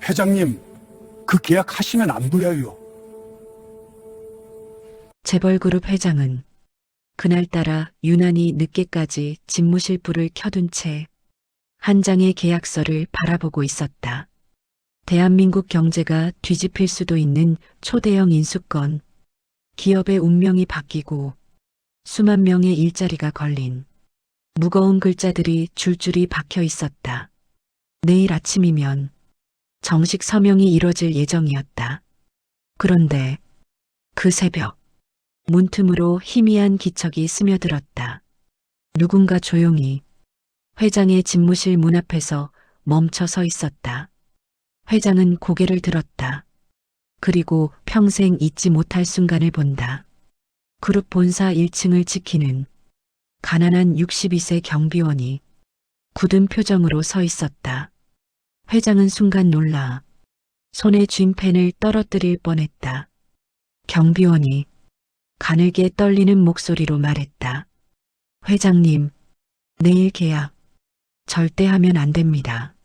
회장님, 그 계약 하시면 안 돼요. 재벌그룹 회장은 그날따라 유난히 늦게까지 집무실 불을 켜둔 채 한 장의 계약서를 바라보고 있었다. 대한민국 경제가 뒤집힐 수도 있는 초대형 인수건, 기업의 운명이 바뀌고 수만 명의 일자리가 걸린 무거운 글자들이 줄줄이 박혀 있었다. 내일 아침이면 정식 서명이 이뤄질 예정이었다. 그런데 그 새벽 문틈으로 희미한 기척이 스며들었다. 누군가 조용히 회장의 집무실 문 앞에서 멈춰 서 있었다. 회장은 고개를 들었다. 그리고 평생 잊지 못할 순간을 본다. 그룹 본사 1층을 지키는 가난한 62세 경비원이 굳은 표정으로 서 있었다. 회장은 순간 놀라 손에 쥔 펜을 떨어뜨릴 뻔했다. 경비원이 가늘게 떨리는 목소리로 말했다. 회장님, 내일 계약 절대 하면 안 됩니다.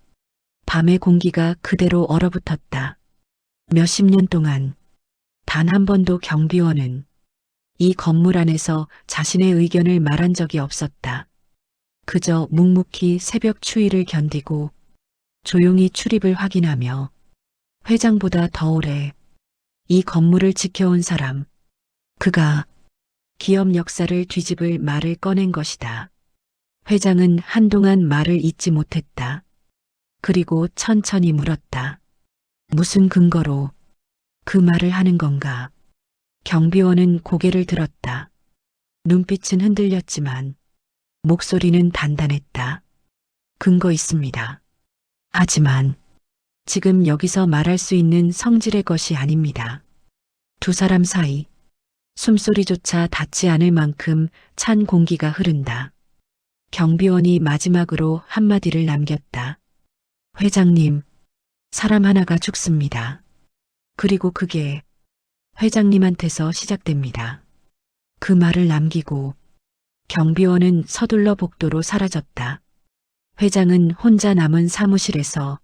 밤의 공기가 그대로 얼어붙었다. 몇십 년 동안 단 한 번도 경비원은 이 건물 안에서 자신의 의견을 말한 적이 없었다. 그저 묵묵히 새벽 추위를 견디고 조용히 출입을 확인하며 회장보다 더 오래 이 건물을 지켜온 사람, 그가 기업 역사를 뒤집을 말을 꺼낸 것이다. 회장은 한동안 말을 잇지 못했다. 그리고 천천히 물었다. 무슨 근거로 그 말을 하는 건가? 경비원은 고개를 들었다. 눈빛은 흔들렸지만 목소리는 단단했다. 근거 있습니다. 하지만 지금 여기서 말할 수 있는 성질의 것이 아닙니다. 두 사람 사이 숨소리조차 닿지 않을 만큼 찬 공기가 흐른다. 경비원이 마지막으로 한마디를 남겼다. 회장님, 사람 하나가 죽습니다. 그리고 그게 회장님한테서 시작됩니다. 그 말을 남기고 경비원은 서둘러 복도로 사라졌다. 회장은 혼자 남은 사무실에서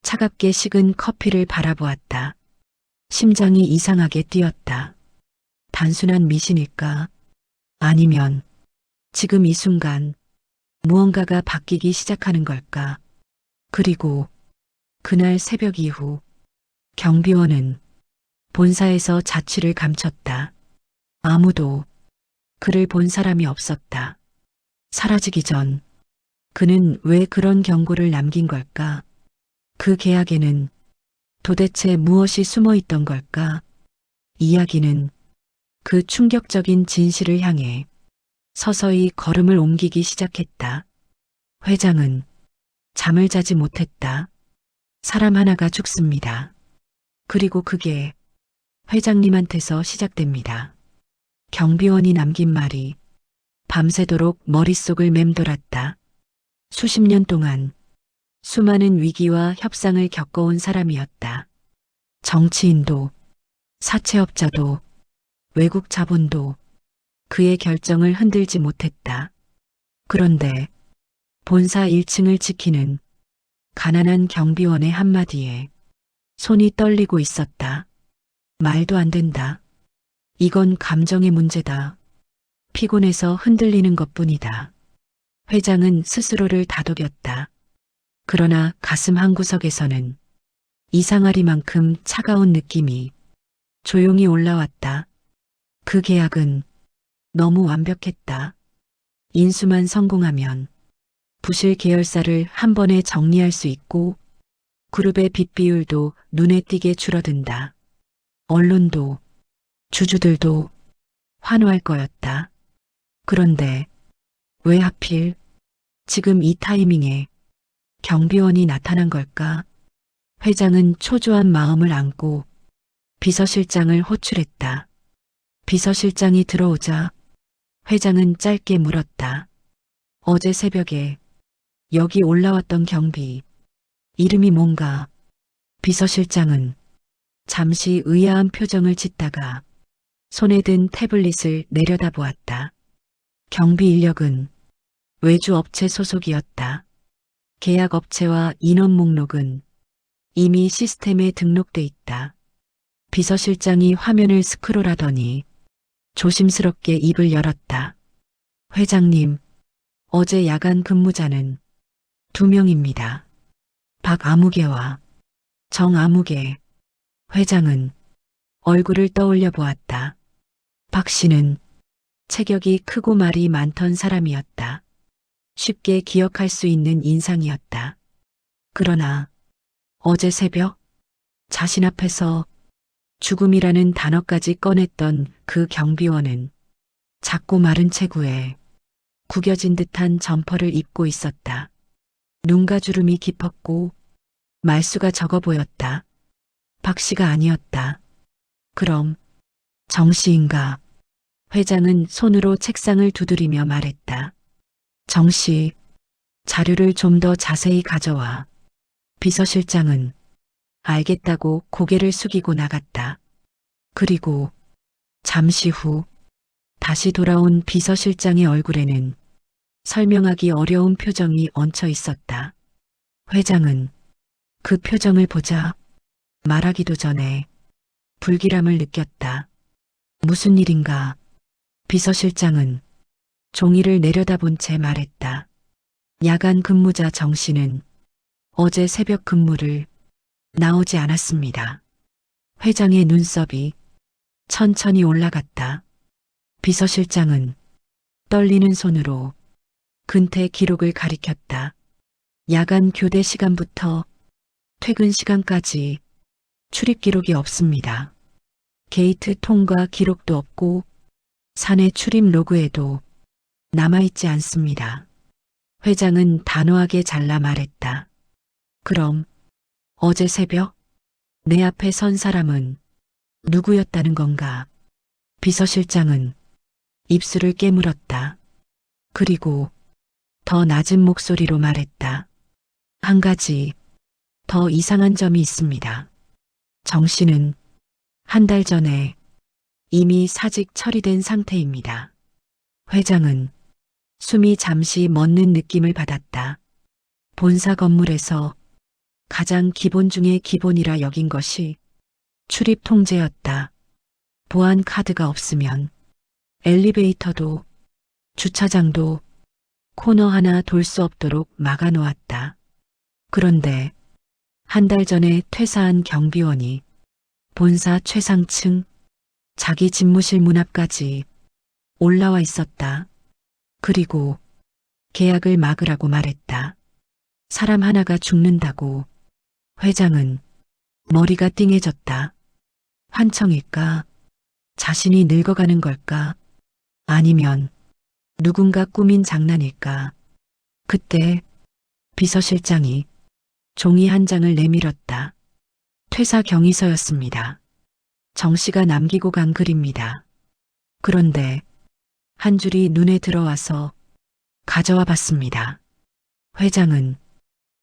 차갑게 식은 커피를 바라보았다. 심장이 이상하게 뛰었다. 단순한 미신일까? 아니면 지금 이 순간 무언가가 바뀌기 시작하는 걸까? 그리고 그날 새벽 이후 경비원은 본사에서 자취를 감췄다. 아무도 그를 본 사람이 없었다. 사라지기 전 그는 왜 그런 경고를 남긴 걸까? 그 계약에는 도대체 무엇이 숨어 있던 걸까? 이야기는 그 충격적인 진실을 향해 서서히 걸음을 옮기기 시작했다. 회장은 잠을 자지 못했다. 사람 하나가 죽습니다. 그리고 그게 회장님한테서 시작됩니다. 경비원이 남긴 말이 밤새도록 머릿속을 맴돌았다. 수십 년 동안 수많은 위기와 협상을 겪어온 사람이었다. 정치인도, 사채업자도, 외국 자본도 그의 결정을 흔들지 못했다. 그런데 본사 1층을 지키는 가난한 경비원의 한마디에 손이 떨리고 있었다. 말도 안 된다. 이건 감정의 문제다. 피곤해서 흔들리는 것뿐이다. 회장은 스스로를 다독였다. 그러나 가슴 한구석에서는 이상하리만큼 차가운 느낌이 조용히 올라왔다. 그 계약은 너무 완벽했다. 인수만 성공하면 부실 계열사를 한 번에 정리할 수 있고 그룹의 빚 비율도 눈에 띄게 줄어든다. 언론도 주주들도 환호할 거였다. 그런데 왜 하필 지금 이 타이밍에 경비원이 나타난 걸까? 회장은 초조한 마음을 안고 비서실장을 호출했다. 비서실장이 들어오자 회장은 짧게 물었다. 어제 새벽에 여기 올라왔던 경비, 이름이 뭔가? 비서실장은 잠시 의아한 표정을 짓다가 손에 든 태블릿을 내려다보았다. 경비 인력은 외주 업체 소속이었다. 계약 업체와 인원 목록은 이미 시스템에 등록돼 있다. 비서실장이 화면을 스크롤하더니 조심스럽게 입을 열었다. 회장님, 어제 야간 근무자는 2명입니다. 박아무개와 정아무개. 회장은 얼굴을 떠올려 보았다. 박 씨는 체격이 크고 말이 많던 사람이었다. 쉽게 기억할 수 있는 인상이었다. 그러나 어제 새벽 자신 앞에서 죽음이라는 단어까지 꺼냈던 그 경비원은 작고 마른 체구에 구겨진 듯한 점퍼를 입고 있었다. 눈가 주름이 깊었고 말수가 적어 보였다. 박 씨가 아니었다. 그럼 정 씨인가? 회장은 손으로 책상을 두드리며 말했다. 정 씨, 자료를 좀 더 자세히 가져와. 비서실장은 알겠다고 고개를 숙이고 나갔다. 그리고 잠시 후 다시 돌아온 비서실장의 얼굴에는 설명하기 어려운 표정이 얹혀 있었다. 회장은 그 표정을 보자 말하기도 전에 불길함을 느꼈다. 무슨 일인가? 비서실장은 종이를 내려다본 채 말했다. 야간 근무자 정 씨는 어제 새벽 근무를 나오지 않았습니다. 회장의 눈썹이 천천히 올라갔다. 비서실장은 떨리는 손으로 근태 기록을 가리켰다. 야간 교대 시간부터 퇴근 시간까지 출입 기록이 없습니다. 게이트 통과 기록도 없고 사내 출입 로그에도 남아있지 않습니다. 회장은 단호하게 잘라 말했다. 그럼 어제 새벽 내 앞에 선 사람은 누구였다는 건가? 비서실장은 입술을 깨물었다. 그리고 더 낮은 목소리로 말했다. 한 가지 더 이상한 점이 있습니다. 정 씨는 한 달 전에 이미 사직 처리된 상태입니다. 회장은 숨이 잠시 멎는 느낌을 받았다. 본사 건물에서 가장 기본 중의 기본이라 여긴 것이 출입 통제였다. 보안 카드가 없으면 엘리베이터도 주차장도 코너 하나 돌 수 없도록 막아 놓았다. 그런데 한 달 전에 퇴사한 경비원이 본사 최상층 자기 집무실 문 앞까지 올라와 있었다. 그리고 계약을 막으라고 말했다. 사람 하나가 죽는다고. 회장은 머리가 띵해졌다. 환청일까? 자신이 늙어가는 걸까? 아니면 누군가 꾸민 장난일까? 그때 비서실장이 종이 한 장을 내밀었다. 퇴사 경위서였습니다. 정 씨가 남기고 간 글입니다. 그런데 한 줄이 눈에 들어와서 가져와 봤습니다. 회장은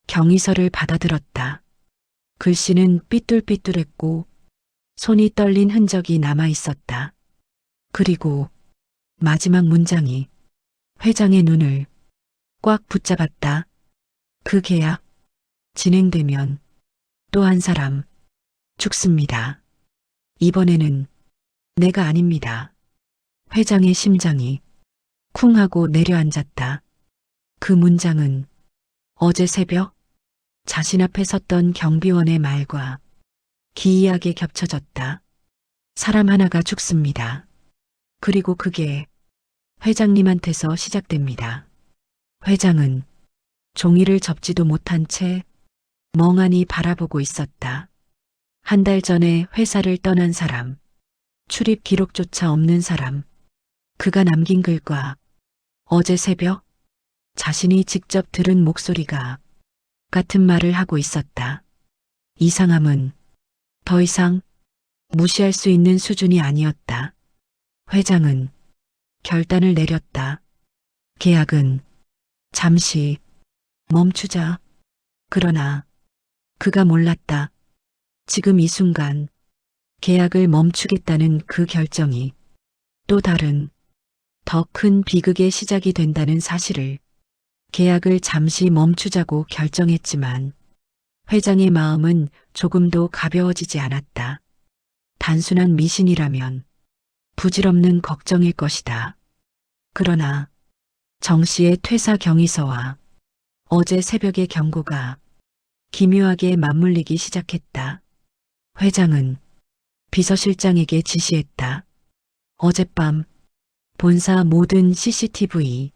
경위서를 받아들었다. 글씨는 삐뚤삐뚤했고 손이 떨린 흔적이 남아 있었다. 그리고 마지막 문장이 회장의 눈을 꽉 붙잡았다. 그 계약 진행되면 또 한 사람 죽습니다. 이번에는 내가 아닙니다. 회장의 심장이 쿵 하고 내려앉았다. 그 문장은 어제 새벽 자신 앞에 섰던 경비원의 말과 기이하게 겹쳐졌다. 사람 하나가 죽습니다. 그리고 그게 회장님한테서 시작됩니다. 회장은 종이를 접지도 못한 채 멍하니 바라보고 있었다. 한 달 전에 회사를 떠난 사람, 출입 기록조차 없는 사람, 그가 남긴 글과 어제 새벽 자신이 직접 들은 목소리가 같은 말을 하고 있었다. 이상함은 더 이상 무시할 수 있는 수준이 아니었다. 회장은 결단을 내렸다. 계약은 잠시 멈추자. 그러나 그가 몰랐다. 지금 이 순간 계약을 멈추겠다는 그 결정이 또 다른 더 큰 비극의 시작이 된다는 사실을. 계약을 잠시 멈추자고 결정했지만 회장의 마음은 조금도 가벼워지지 않았다. 단순한 미신이라면 부질없는 걱정일 것이다. 그러나 정 씨의 퇴사 경위서와 어제 새벽의 경고가 기묘하게 맞물리기 시작했다. 회장은 비서실장에게 지시했다. 어젯밤 본사 모든 CCTV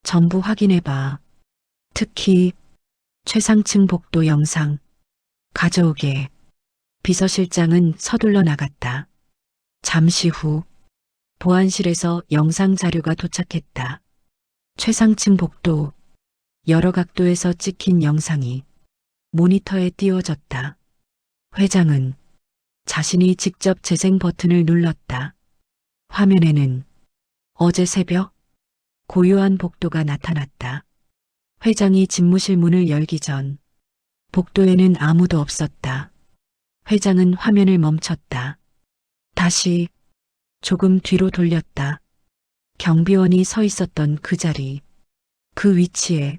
전부 확인해봐. 특히 최상층 복도 영상 가져오게. 비서실장은 서둘러 나갔다. 잠시 후 보안실에서 영상 자료가 도착했다. 최상층 복도 여러 각도에서 찍힌 영상이 모니터에 띄워졌다. 회장은 자신이 직접 재생 버튼을 눌렀다. 화면에는 어제 새벽 고요한 복도가 나타났다. 회장이 집무실 문을 열기 전 복도에는 아무도 없었다. 회장은 화면을 멈췄다. 다시 조금 뒤로 돌렸다. 경비원이 서 있었던 그 자리, 그 위치에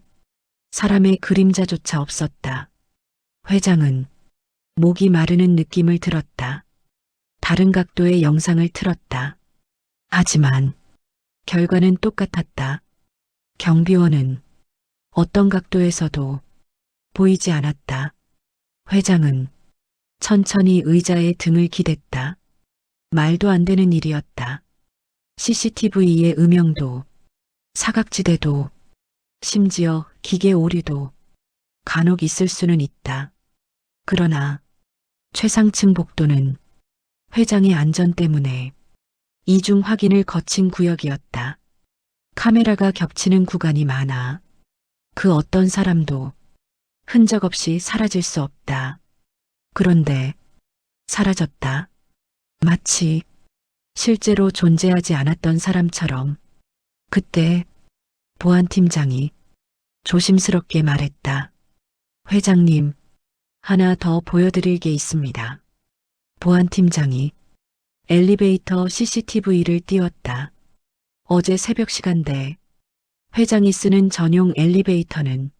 사람의 그림자조차 없었다. 회장은 목이 마르는 느낌을 들었다. 다른 각도의 영상을 틀었다. 하지만 결과는 똑같았다. 경비원은 어떤 각도에서도 보이지 않았다. 회장은 천천히 의자에 등을 기댔다. 말도 안 되는 일이었다. CCTV의 음영도, 사각지대도, 심지어 기계 오류도 간혹 있을 수는 있다. 그러나 최상층 복도는 회장의 안전 때문에 이중 확인을 거친 구역이었다. 카메라가 겹치는 구간이 많아 그 어떤 사람도 흔적 없이 사라질 수 없다. 그런데 사라졌다. 마치 실제로 존재하지 않았던 사람처럼. 그때 보안팀장이 조심스럽게 말했다. 회장님, 하나 더 보여드릴 게 있습니다. 보안팀장이 엘리베이터 CCTV를 띄웠다. 어제 새벽 시간대 회장이 쓰는 전용 엘리베이터는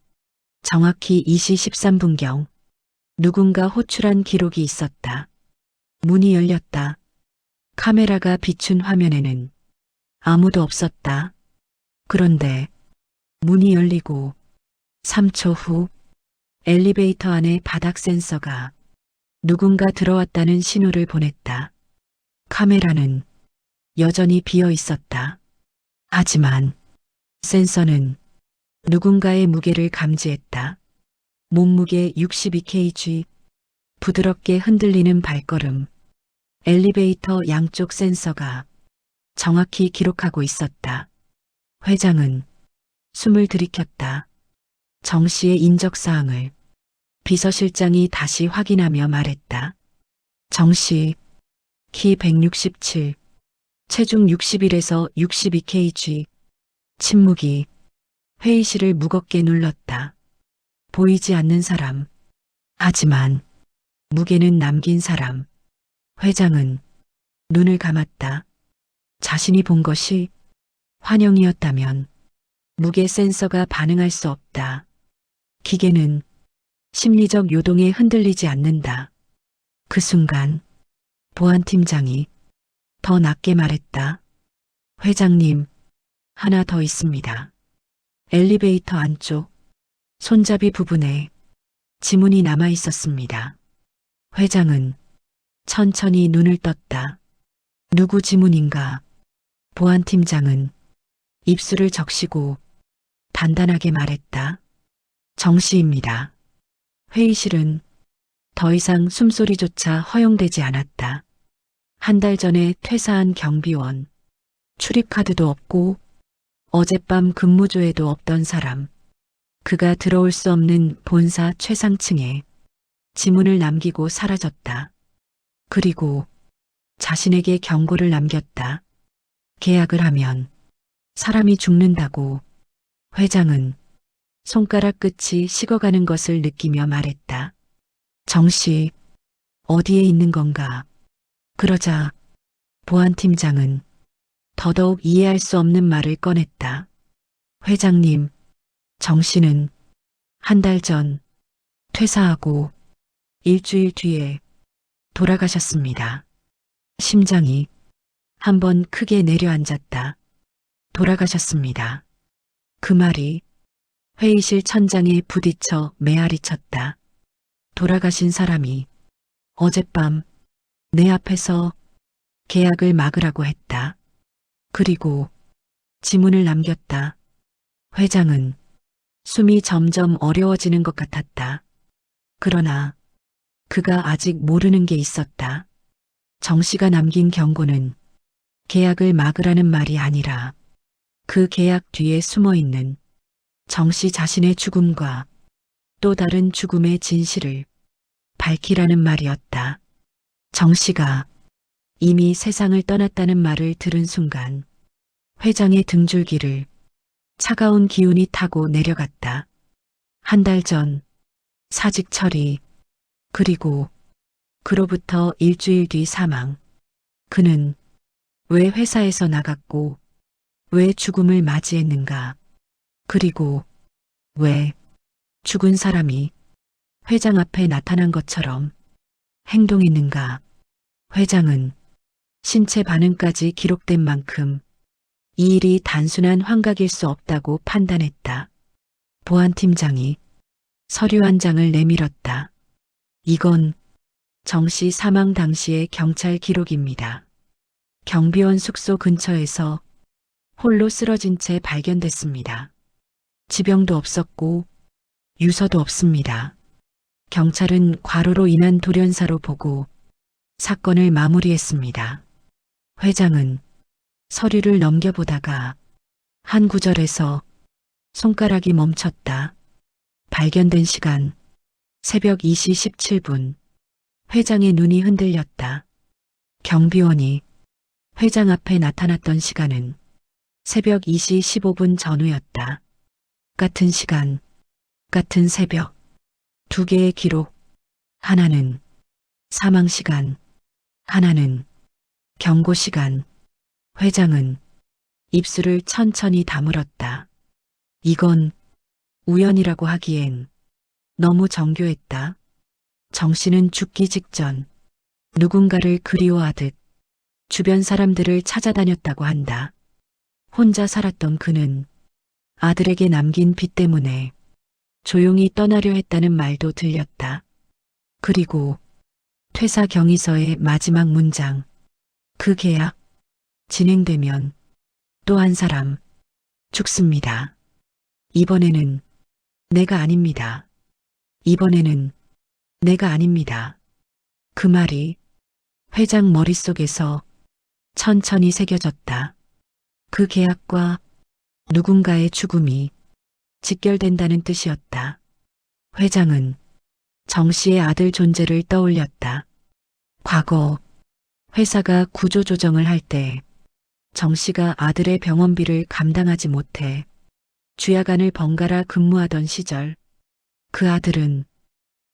정확히 2시 13분경 누군가 호출한 기록이 있었다. 문이 열렸다. 카메라가 비춘 화면에는 아무도 없었다. 그런데 문이 열리고 3초 후 엘리베이터 안에 바닥 센서가 누군가 들어왔다는 신호를 보냈다. 카메라는 여전히 비어 있었다. 하지만 센서는 누군가의 무게를 감지했다. 몸무게 62kg, 부드럽게 흔들리는 발걸음, 엘리베이터 양쪽 센서가 정확히 기록하고 있었다. 회장은 숨을 들이켰다. 정 씨의 인적사항을 비서실장이 다시 확인하며 말했다. 정 씨, 키 167, 체중 61에서 62kg, 침묵이 회의실을 무겁게 눌렀다. 보이지 않는 사람, 하지만 무게는 남긴 사람. 회장은 눈을 감았다. 자신이 본 것이 환영이었다면 무게 센서가 반응할 수 없다. 기계는 심리적 요동에 흔들리지 않는다. 그 순간 보안팀장이 더 낮게 말했다. 회장님, 하나 더 있습니다. 엘리베이터 안쪽 손잡이 부분에 지문이 남아 있었습니다. 회장은 천천히 눈을 떴다. 누구 지문인가? 보안팀장은 입술을 적시고 단단하게 말했다. 정 씨입니다. 회의실은 더 이상 숨소리조차 허용되지 않았다. 한 달 전에 퇴사한 경비원, 출입카드도 없고 어젯밤 근무조에도 없던 사람, 그가 들어올 수 없는 본사 최상층에 지문을 남기고 사라졌다. 그리고 자신에게 경고를 남겼다. 계약을 하면 사람이 죽는다고. 회장은 손가락 끝이 식어가는 것을 느끼며 말했다. 정 씨, 어디에 있는 건가? 그러자 보안팀장은 더더욱 이해할 수 없는 말을 꺼냈다. 회장님, 정 씨는 한 달 전 퇴사하고 일주일 뒤에 돌아가셨습니다. 심장이 한번 크게 내려앉았다. 돌아가셨습니다. 그 말이 회의실 천장에 부딪혀 메아리 쳤다. 돌아가신 사람이 어젯밤 내 앞에서 계약을 막으라고 했다. 그리고 지문을 남겼다. 회장은 숨이 점점 어려워지는 것 같았다. 그러나 그가 아직 모르는 게 있었다. 정 씨가 남긴 경고는 계약을 막으라는 말이 아니라 그 계약 뒤에 숨어 있는 정 씨 자신의 죽음과 또 다른 죽음의 진실을 밝히라는 말이었다. 정 씨가 이미 세상을 떠났다는 말을 들은 순간 회장의 등줄기를 차가운 기운이 타고 내려갔다. 한 달 전 사직 처리, 그리고 그로부터 일주일 뒤 사망. 그는 왜 회사에서 나갔고 왜 죽음을 맞이했는가? 그리고 왜 죽은 사람이 회장 앞에 나타난 것처럼 행동했는가? 회장은 신체 반응까지 기록된 만큼 이 일이 단순한 환각일 수 없다고 판단했다. 보안팀장이 서류 한 장을 내밀었다. 이건 정 씨 사망 당시의 경찰 기록입니다. 경비원 숙소 근처에서 홀로 쓰러진 채 발견됐습니다. 지병도 없었고 유서도 없습니다. 경찰은 과로로 인한 돌연사로 보고 사건을 마무리했습니다. 회장은 서류를 넘겨보다가 한 구절에서 손가락이 멈췄다. 발견된 시간 새벽 2시 17분. 회장의 눈이 흔들렸다. 경비원이 회장 앞에 나타났던 시간은 새벽 2시 15분 전후였다. 같은 시간, 같은 새벽. 두 개의 기록. 하나는 사망 시간, 하나는 경고 시간. 회장은 입술을 천천히 다물었다. 이건 우연이라고 하기엔 너무 정교했다. 정 씨는 죽기 직전 누군가를 그리워하듯 주변 사람들을 찾아다녔다고 한다. 혼자 살았던 그는 아들에게 남긴 빚 때문에 조용히 떠나려 했다는 말도 들렸다. 그리고 퇴사 경위서의 마지막 문장. 그 계약 진행되면 또 한 사람 죽습니다. 이번에는 내가 아닙니다. 이번에는 내가 아닙니다. 그 말이 회장 머릿속에서 천천히 새겨졌다. 그 계약과 누군가의 죽음이 직결된다는 뜻이었다. 회장은 정 씨의 아들 존재를 떠올렸다. 과거 회사가 구조조정을 할 때 정 씨가 아들의 병원비를 감당하지 못해 주야간을 번갈아 근무하던 시절 그 아들은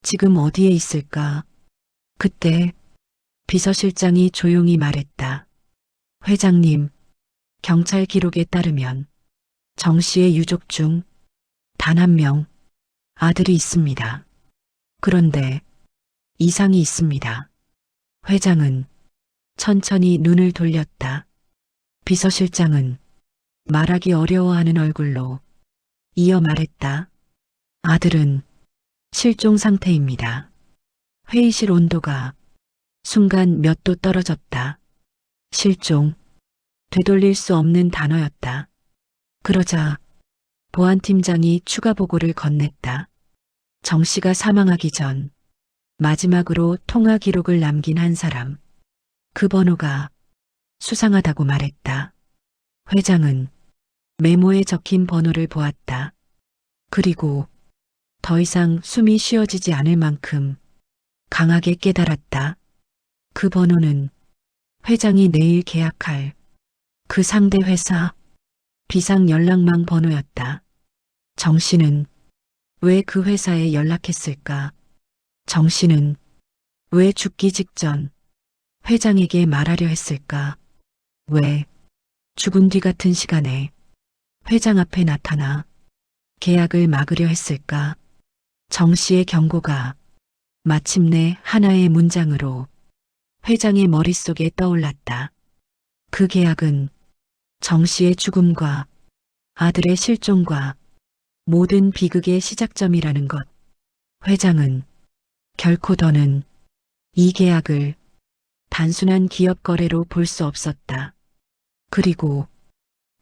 지금 어디에 있을까? 그때 비서실장이 조용히 말했다. 회장님, 경찰 기록에 따르면 정 씨의 유족 중 단 한 명 아들이 있습니다. 그런데 이상이 있습니다. 회장은 천천히 눈을 돌렸다. 비서실장은 말하기 어려워하는 얼굴로 이어 말했다. 아들은 실종 상태입니다. 회의실 온도가 순간 몇 도 떨어졌다. 실종, 되돌릴 수 없는 단어였다. 그러자 보안팀장이 추가 보고를 건넸다. 정 씨가 사망하기 전 마지막으로 통화 기록을 남긴 한 사람. 그 번호가 수상하다고 말했다. 회장은 메모에 적힌 번호를 보았다. 그리고 더 이상 숨이 쉬어지지 않을 만큼 강하게 깨달았다. 그 번호는 회장이 내일 계약할 그 상대 회사 비상 연락망 번호였다. 정 씨는 왜 그 회사에 연락했을까? 정 씨는 왜 죽기 직전 회장에게 말하려 했을까? 왜 죽은 뒤 같은 시간에 회장 앞에 나타나 계약을 막으려 했을까? 정 씨의 경고가 마침내 하나의 문장으로 회장의 머릿속에 떠올랐다. 그 계약은 정 씨의 죽음과 아들의 실종과 모든 비극의 시작점이라는 것. 회장은 결코 더는 이 계약을 단순한 기업 거래로 볼 수 없었다. 그리고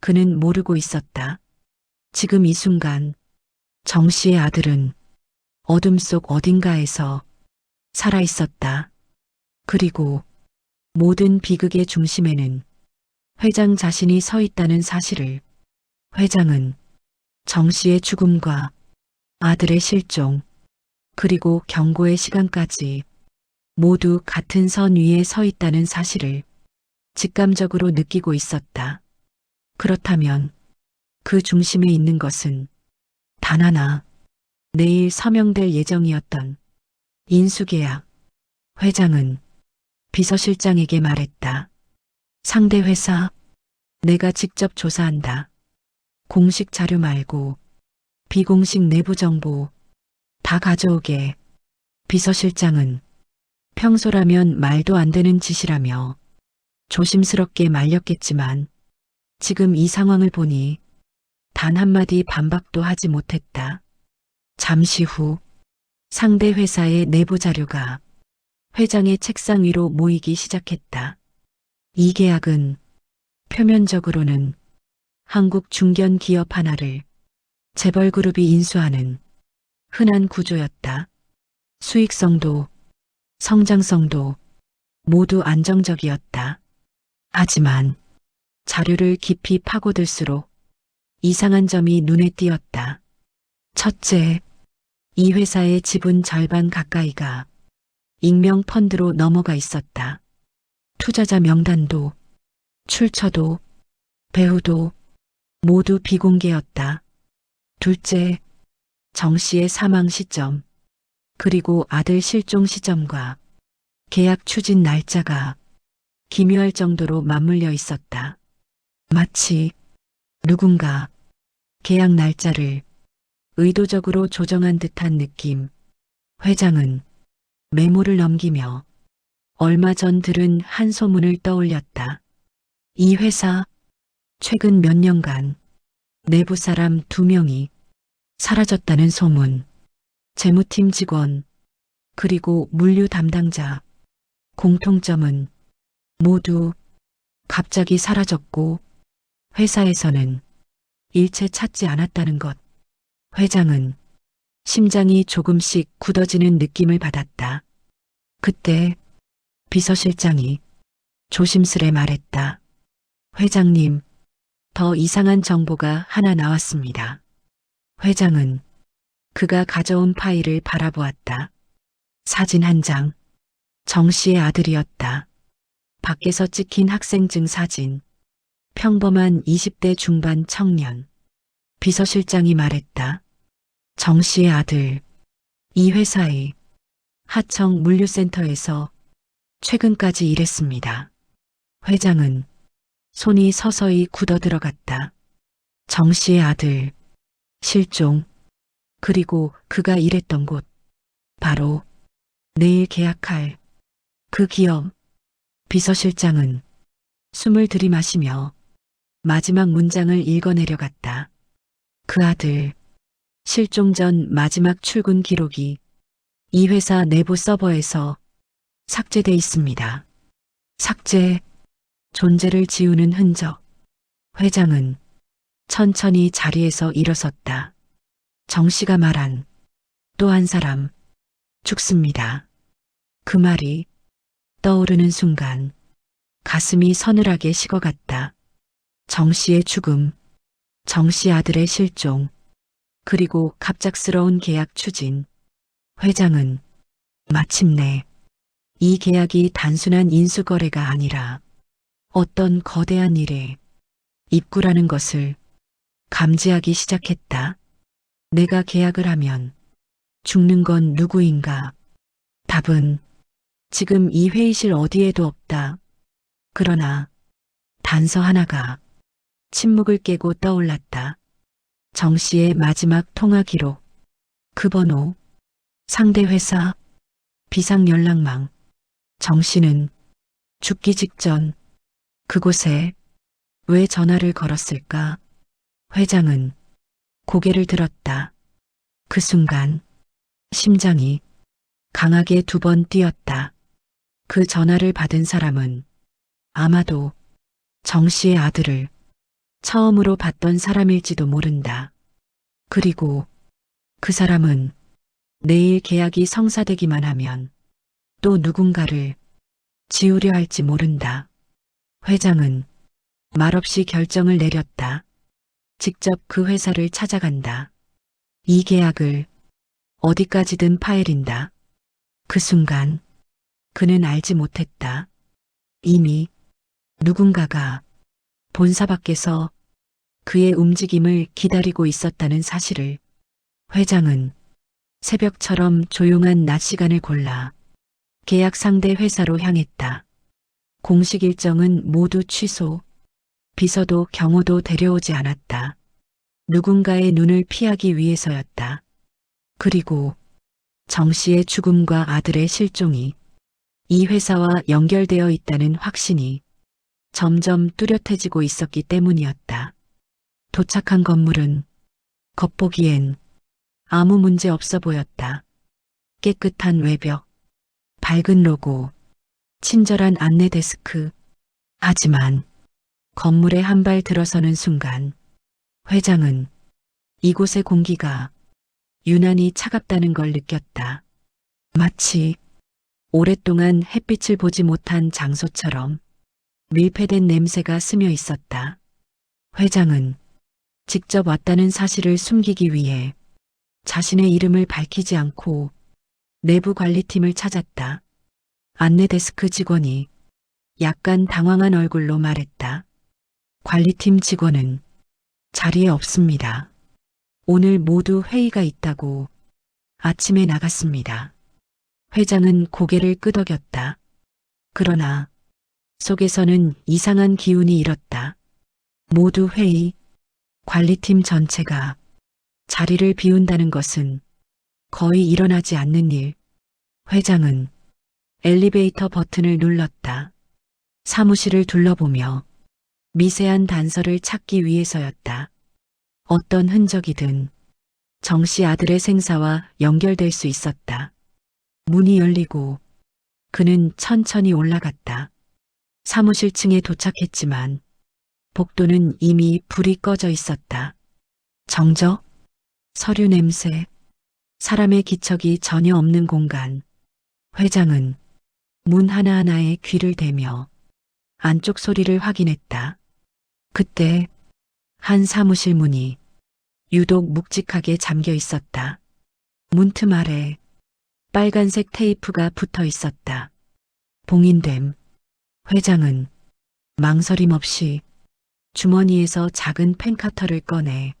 그는 모르고 있었다. 지금 이 순간 정 씨의 아들은 어둠 속 어딘가에서 살아 있었다. 그리고 모든 비극의 중심에는 회장 자신이 서 있다는 사실을. 회장은 정 씨의 죽음과 아들의 실종, 그리고 경고의 시간까지 모두 같은 선 위에 서 있다는 사실을 직감적으로 느끼고 있었다. 그렇다면 그 중심에 있는 것은 단 하나, 내일 서명될 예정이었던 인수계약. 회장은 비서실장에게 말했다. 상대 회사, 내가 직접 조사한다. 공식 자료 말고 비공식 내부 정보 다 가져오게. 비서실장은 평소라면 말도 안 되는 짓이라며 조심스럽게 말렸겠지만 지금 이 상황을 보니 단 한마디 반박도 하지 못했다. 잠시 후 상대 회사의 내부 자료가 회장의 책상 위로 모이기 시작했다. 이 계약은 표면적으로는 한국 중견 기업 하나를 재벌그룹이 인수하는 흔한 구조였다. 수익성도 성장성도 모두 안정적이었다. 하지만 자료를 깊이 파고들수록 이상한 점이 눈에 띄었다. 첫째, 이 회사의 지분 절반 가까이가 익명 펀드로 넘어가 있었다. 투자자 명단도 출처도 배후도 모두 비공개였다. 둘째, 정 씨의 사망 시점, 그리고 아들 실종 시점과 계약 추진 날짜가 기묘할 정도로 맞물려 있었다. 마치 누군가 계약 날짜를 의도적으로 조정한 듯한 느낌. 회장은 메모를 넘기며 얼마 전 들은 한 소문을 떠올렸다. 이 회사 최근 몇 년간 내부 사람 2명이 사라졌다는 소문. 재무팀 직원, 그리고 물류 담당자. 공통점은 모두 갑자기 사라졌고 회사에서는 일체 찾지 않았다는 것. 회장은 심장이 조금씩 굳어지는 느낌을 받았다. 그때 비서실장이 조심스레 말했다. 회장님, 더 이상한 정보가 하나 나왔습니다. 회장은 그가 가져온 파일을 바라보았다. 사진 한 장. 정 씨의 아들이었다. 밖에서 찍힌 학생증 사진. 평범한 20대 중반 청년. 비서실장이 말했다. 정 씨의 아들. 이 회사의 하청 물류센터에서 최근까지 일했습니다. 회장은 손이 서서히 굳어 들어갔다. 정 씨의 아들. 실종. 그리고 그가 일했던 곳. 바로 내일 계약할 그 기업. 비서실장은 숨을 들이마시며 마지막 문장을 읽어내려갔다. 그 아들. 실종 전 마지막 출근 기록이 이 회사 내부 서버에서 삭제돼 있습니다. 삭제. 존재를 지우는 흔적. 회장은 천천히 자리에서 일어섰다. 정 씨가 말한 또 한 사람 죽습니다. 그 말이 떠오르는 순간 가슴이 서늘하게 식어갔다. 정 씨의 죽음, 정 씨 아들의 실종, 그리고 갑작스러운 계약 추진. 회장은 마침내 이 계약이 단순한 인수거래가 아니라 어떤 거대한 일의 입구라는 것을 감지하기 시작했다. 내가 계약을 하면 죽는 건 누구인가? 답은 지금 이 회의실 어디에도 없다. 그러나 단서 하나가 침묵을 깨고 떠올랐다. 정 씨의 마지막 통화 기록. 그 번호 상대 회사, 비상 연락망. 정 씨는 죽기 직전 그곳에 왜 전화를 걸었을까? 회장은 고개를 들었다. 그 순간 심장이 강하게 2번 뛰었다. 그 전화를 받은 사람은 아마도 정 씨의 아들을 처음으로 봤던 사람일지도 모른다. 그리고 그 사람은 내일 계약이 성사되기만 하면 또 누군가를 지우려 할지 모른다. 회장은 말없이 결정을 내렸다. 직접 그 회사를 찾아간다. 이 계약을 어디까지든 파헤린다. 그 순간 그는 알지 못했다. 이미 누군가가 본사 밖에서 그의 움직임을 기다리고 있었다는 사실을. 회장은 새벽처럼 조용한 낮 시간을 골라 계약 상대 회사로 향했다. 공식 일정은 모두 취소, 비서도 경호도 데려오지 않았다. 누군가의 눈을 피하기 위해서였다. 그리고 정 씨의 죽음과 아들의 실종이 이 회사와 연결되어 있다는 확신이 점점 뚜렷해지고 있었기 때문이었다. 도착한 건물은 겉보기엔 아무 문제 없어 보였다. 깨끗한 외벽, 밝은 로고, 친절한 안내 데스크. 하지만 건물에 한 발 들어서는 순간 회장은 이곳의 공기가 유난히 차갑다는 걸 느꼈다. 마치 오랫동안 햇빛을 보지 못한 장소처럼 밀폐된 냄새가 스며 있었다. 회장은 직접 왔다는 사실을 숨기기 위해 자신의 이름을 밝히지 않고 내부 관리팀을 찾았다. 안내 데스크 직원이 약간 당황한 얼굴로 말했다. 관리팀 직원은 자리에 없습니다. 오늘 모두 회의가 있다고 아침에 나갔습니다. 회장은 고개를 끄덕였다. 그러나 속에서는 이상한 기운이 일었다. 모두 회의, 관리팀 전체가 자리를 비운다는 것은 거의 일어나지 않는 일. 회장은 엘리베이터 버튼을 눌렀다. 사무실을 둘러보며 미세한 단서를 찾기 위해서였다. 어떤 흔적이든 정 씨 아들의 생사와 연결될 수 있었다. 문이 열리고 그는 천천히 올라갔다. 사무실 층에 도착했지만 복도는 이미 불이 꺼져 있었다. 정적, 서류 냄새, 사람의 기척이 전혀 없는 공간. 회장은 문 하나하나에 귀를 대며 안쪽 소리를 확인했다. 그때 한 사무실 문이 유독 묵직하게 잠겨 있었다. 문틈 아래 빨간색 테이프가 붙어 있었다. 봉인됨. 회장은 망설임 없이 주머니에서 작은 펜카터를 꺼내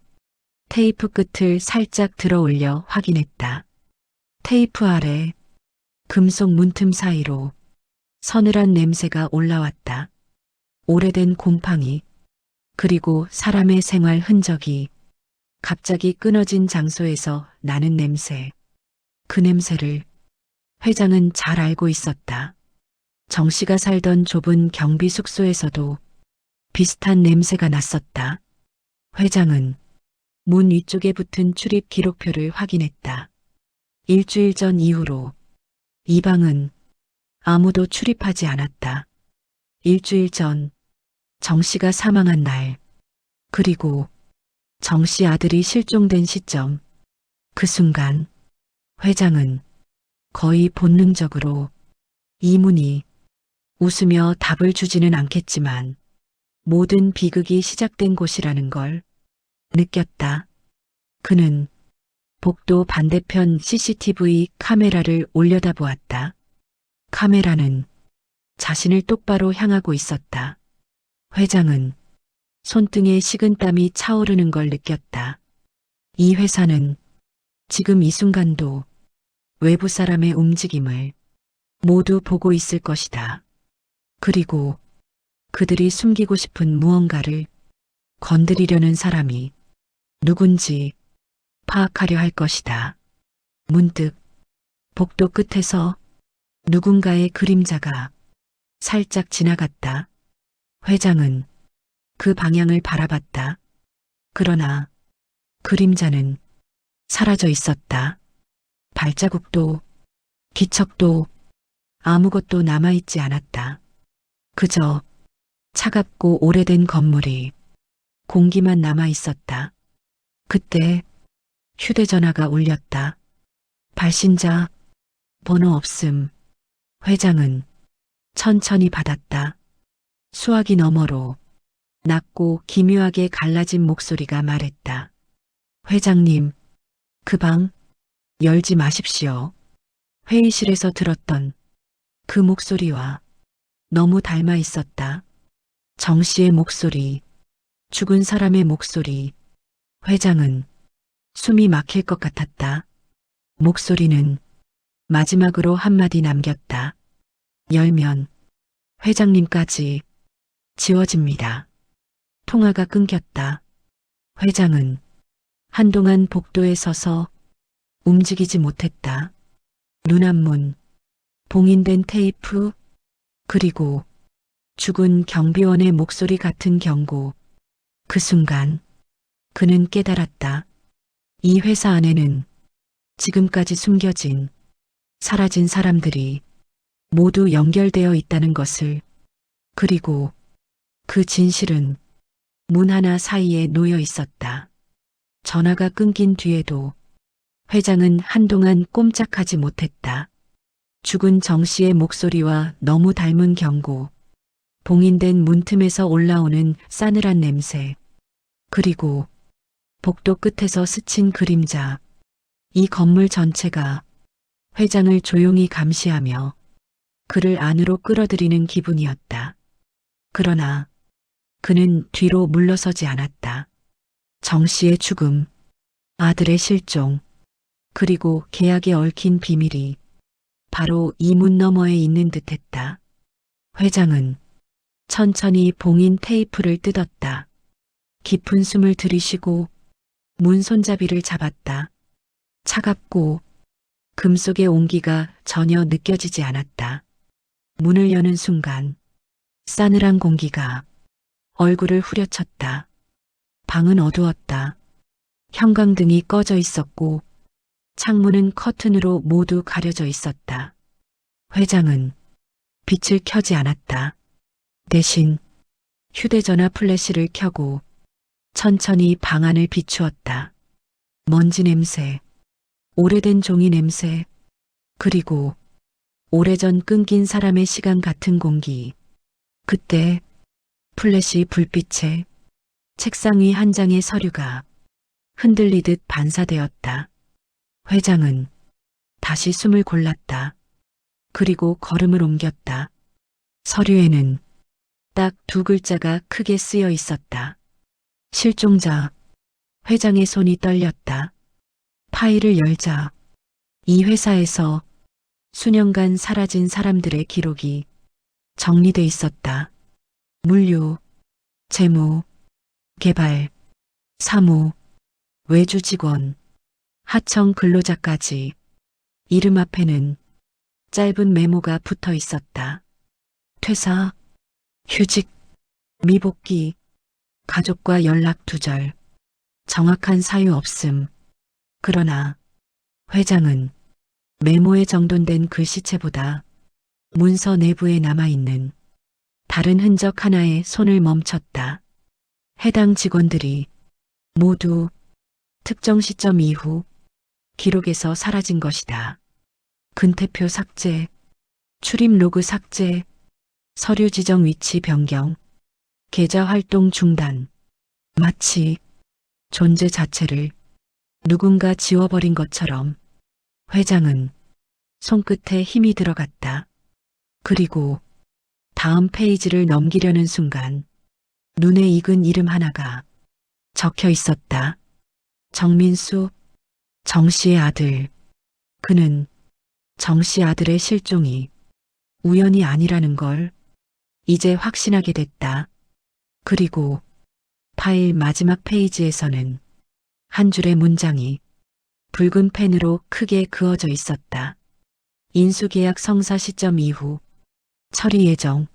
테이프 끝을 살짝 들어 올려 확인했다. 테이프 아래 금속 문틈 사이로 서늘한 냄새가 올라왔다. 오래된 곰팡이, 그리고 사람의 생활 흔적이 갑자기 끊어진 장소에서 나는 냄새. 그 냄새를 회장은 잘 알고 있었다. 정 씨가 살던 좁은 경비 숙소에서도 비슷한 냄새가 났었다. 회장은 문 위쪽에 붙은 출입 기록표를 확인했다. 일주일 전 이후로 이 방은 아무도 출입하지 않았다. 일주일 전 정 씨가 사망한 날, 그리고 정 씨 아들이 실종된 시점. 그 순간 회장은 거의 본능적으로 이 문이 웃으며 답을 주지는 않겠지만 모든 비극이 시작된 곳이라는 걸 느꼈다. 그는 복도 반대편 CCTV 카메라를 올려다보았다. 카메라는 자신을 똑바로 향하고 있었다. 회장은 손등에 식은땀이 차오르는 걸 느꼈다. 이 회사는 지금 이 순간도 외부 사람의 움직임을 모두 보고 있을 것이다. 그리고 그들이 숨기고 싶은 무언가를 건드리려는 사람이 누군지 파악하려 할 것이다. 문득 복도 끝에서 누군가의 그림자가 살짝 지나갔다. 회장은 그 방향을 바라봤다. 그러나 그림자는 사라져 있었다. 발자국도 기척도 아무것도 남아있지 않았다. 그저 차갑고 오래된 건물이 공기만 남아있었다. 그때 휴대전화가 울렸다. 발신자 번호 없음. 회장은 천천히 받았다. 수화기 너머로 낮고 기묘하게 갈라진 목소리가 말했다. 회장님, 그 방 열지 마십시오. 회의실에서 들었던 그 목소리와 너무 닮아 있었다. 정 씨의 목소리, 죽은 사람의 목소리. 회장은 숨이 막힐 것 같았다. 목소리는 마지막으로 한마디 남겼다. 열면 회장님까지 지워집니다. 통화가 끊겼다. 회장은 한동안 복도에 서서 움직이지 못했다. 눈앞문, 봉인된 테이프, 그리고 죽은 경비원의 목소리 같은 경고. 그 순간 그는 깨달았다. 이 회사 안에는 지금까지 숨겨진, 사라진 사람들이 모두 연결되어 있다는 것을. 그리고 그 진실은 문 하나 사이에 놓여 있었다. 전화가 끊긴 뒤에도 회장은 한동안 꼼짝하지 못했다. 죽은 정 씨의 목소리와 너무 닮은 경고, 봉인된 문틈에서 올라오는 싸늘한 냄새, 그리고 복도 끝에서 스친 그림자. 이 건물 전체가 회장을 조용히 감시하며 그를 안으로 끌어들이는 기분이었다. 그러나 그는 뒤로 물러서지 않았다. 정 씨의 죽음, 아들의 실종, 그리고 계약에 얽힌 비밀이 바로 이 문 너머에 있는 듯했다. 회장은 천천히 봉인 테이프를 뜯었다. 깊은 숨을 들이쉬고 문 손잡이를 잡았다. 차갑고 금속의 온기가 전혀 느껴지지 않았다. 문을 여는 순간 싸늘한 공기가 얼굴을 후려쳤다. 방은 어두웠다. 형광등이 꺼져 있었고 창문은 커튼으로 모두 가려져 있었다. 회장은 빛을 켜지 않았다. 대신 휴대전화 플래시를 켜고 천천히 방 안을 비추었다. 먼지 냄새, 오래된 종이 냄새, 그리고 오래전 끊긴 사람의 시간 같은 공기. 그때 플래시 불빛에 책상 위 한 장의 서류가 흔들리듯 반사되었다. 회장은 다시 숨을 골랐다. 그리고 걸음을 옮겼다. 서류에는 딱 두 글자가 크게 쓰여 있었다. 실종자. 회장의 손이 떨렸다. 파일을 열자 이 회사에서 수년간 사라진 사람들의 기록이 정리돼 있었다. 물류, 재무, 개발, 사무, 외주 직원, 하청 근로자까지. 이름 앞에는 짧은 메모가 붙어 있었다. 퇴사, 휴직, 미복귀, 가족과 연락 두절, 정확한 사유 없음. 그러나 회장은 메모에 정돈된 글씨체보다 문서 내부에 남아있는 다른 흔적 하나에 손을 멈췄다. 해당 직원들이 모두 특정 시점 이후 기록에서 사라진 것이다. 근태표 삭제, 출입 로그 삭제, 서류 지정 위치 변경, 계좌 활동 중단. 마치 존재 자체를 누군가 지워버린 것처럼. 회장은 손끝에 힘이 들어갔다. 그리고 다음 페이지를 넘기려는 순간 눈에 익은 이름 하나가 적혀 있었다. 정민수, 정 씨의 아들. 그는 정 씨 아들의 실종이 우연이 아니라는 걸 이제 확신하게 됐다. 그리고 파일 마지막 페이지에서는 한 줄의 문장이 붉은 펜으로 크게 그어져 있었다. 인수계약 성사 시점 이후 처리 예정.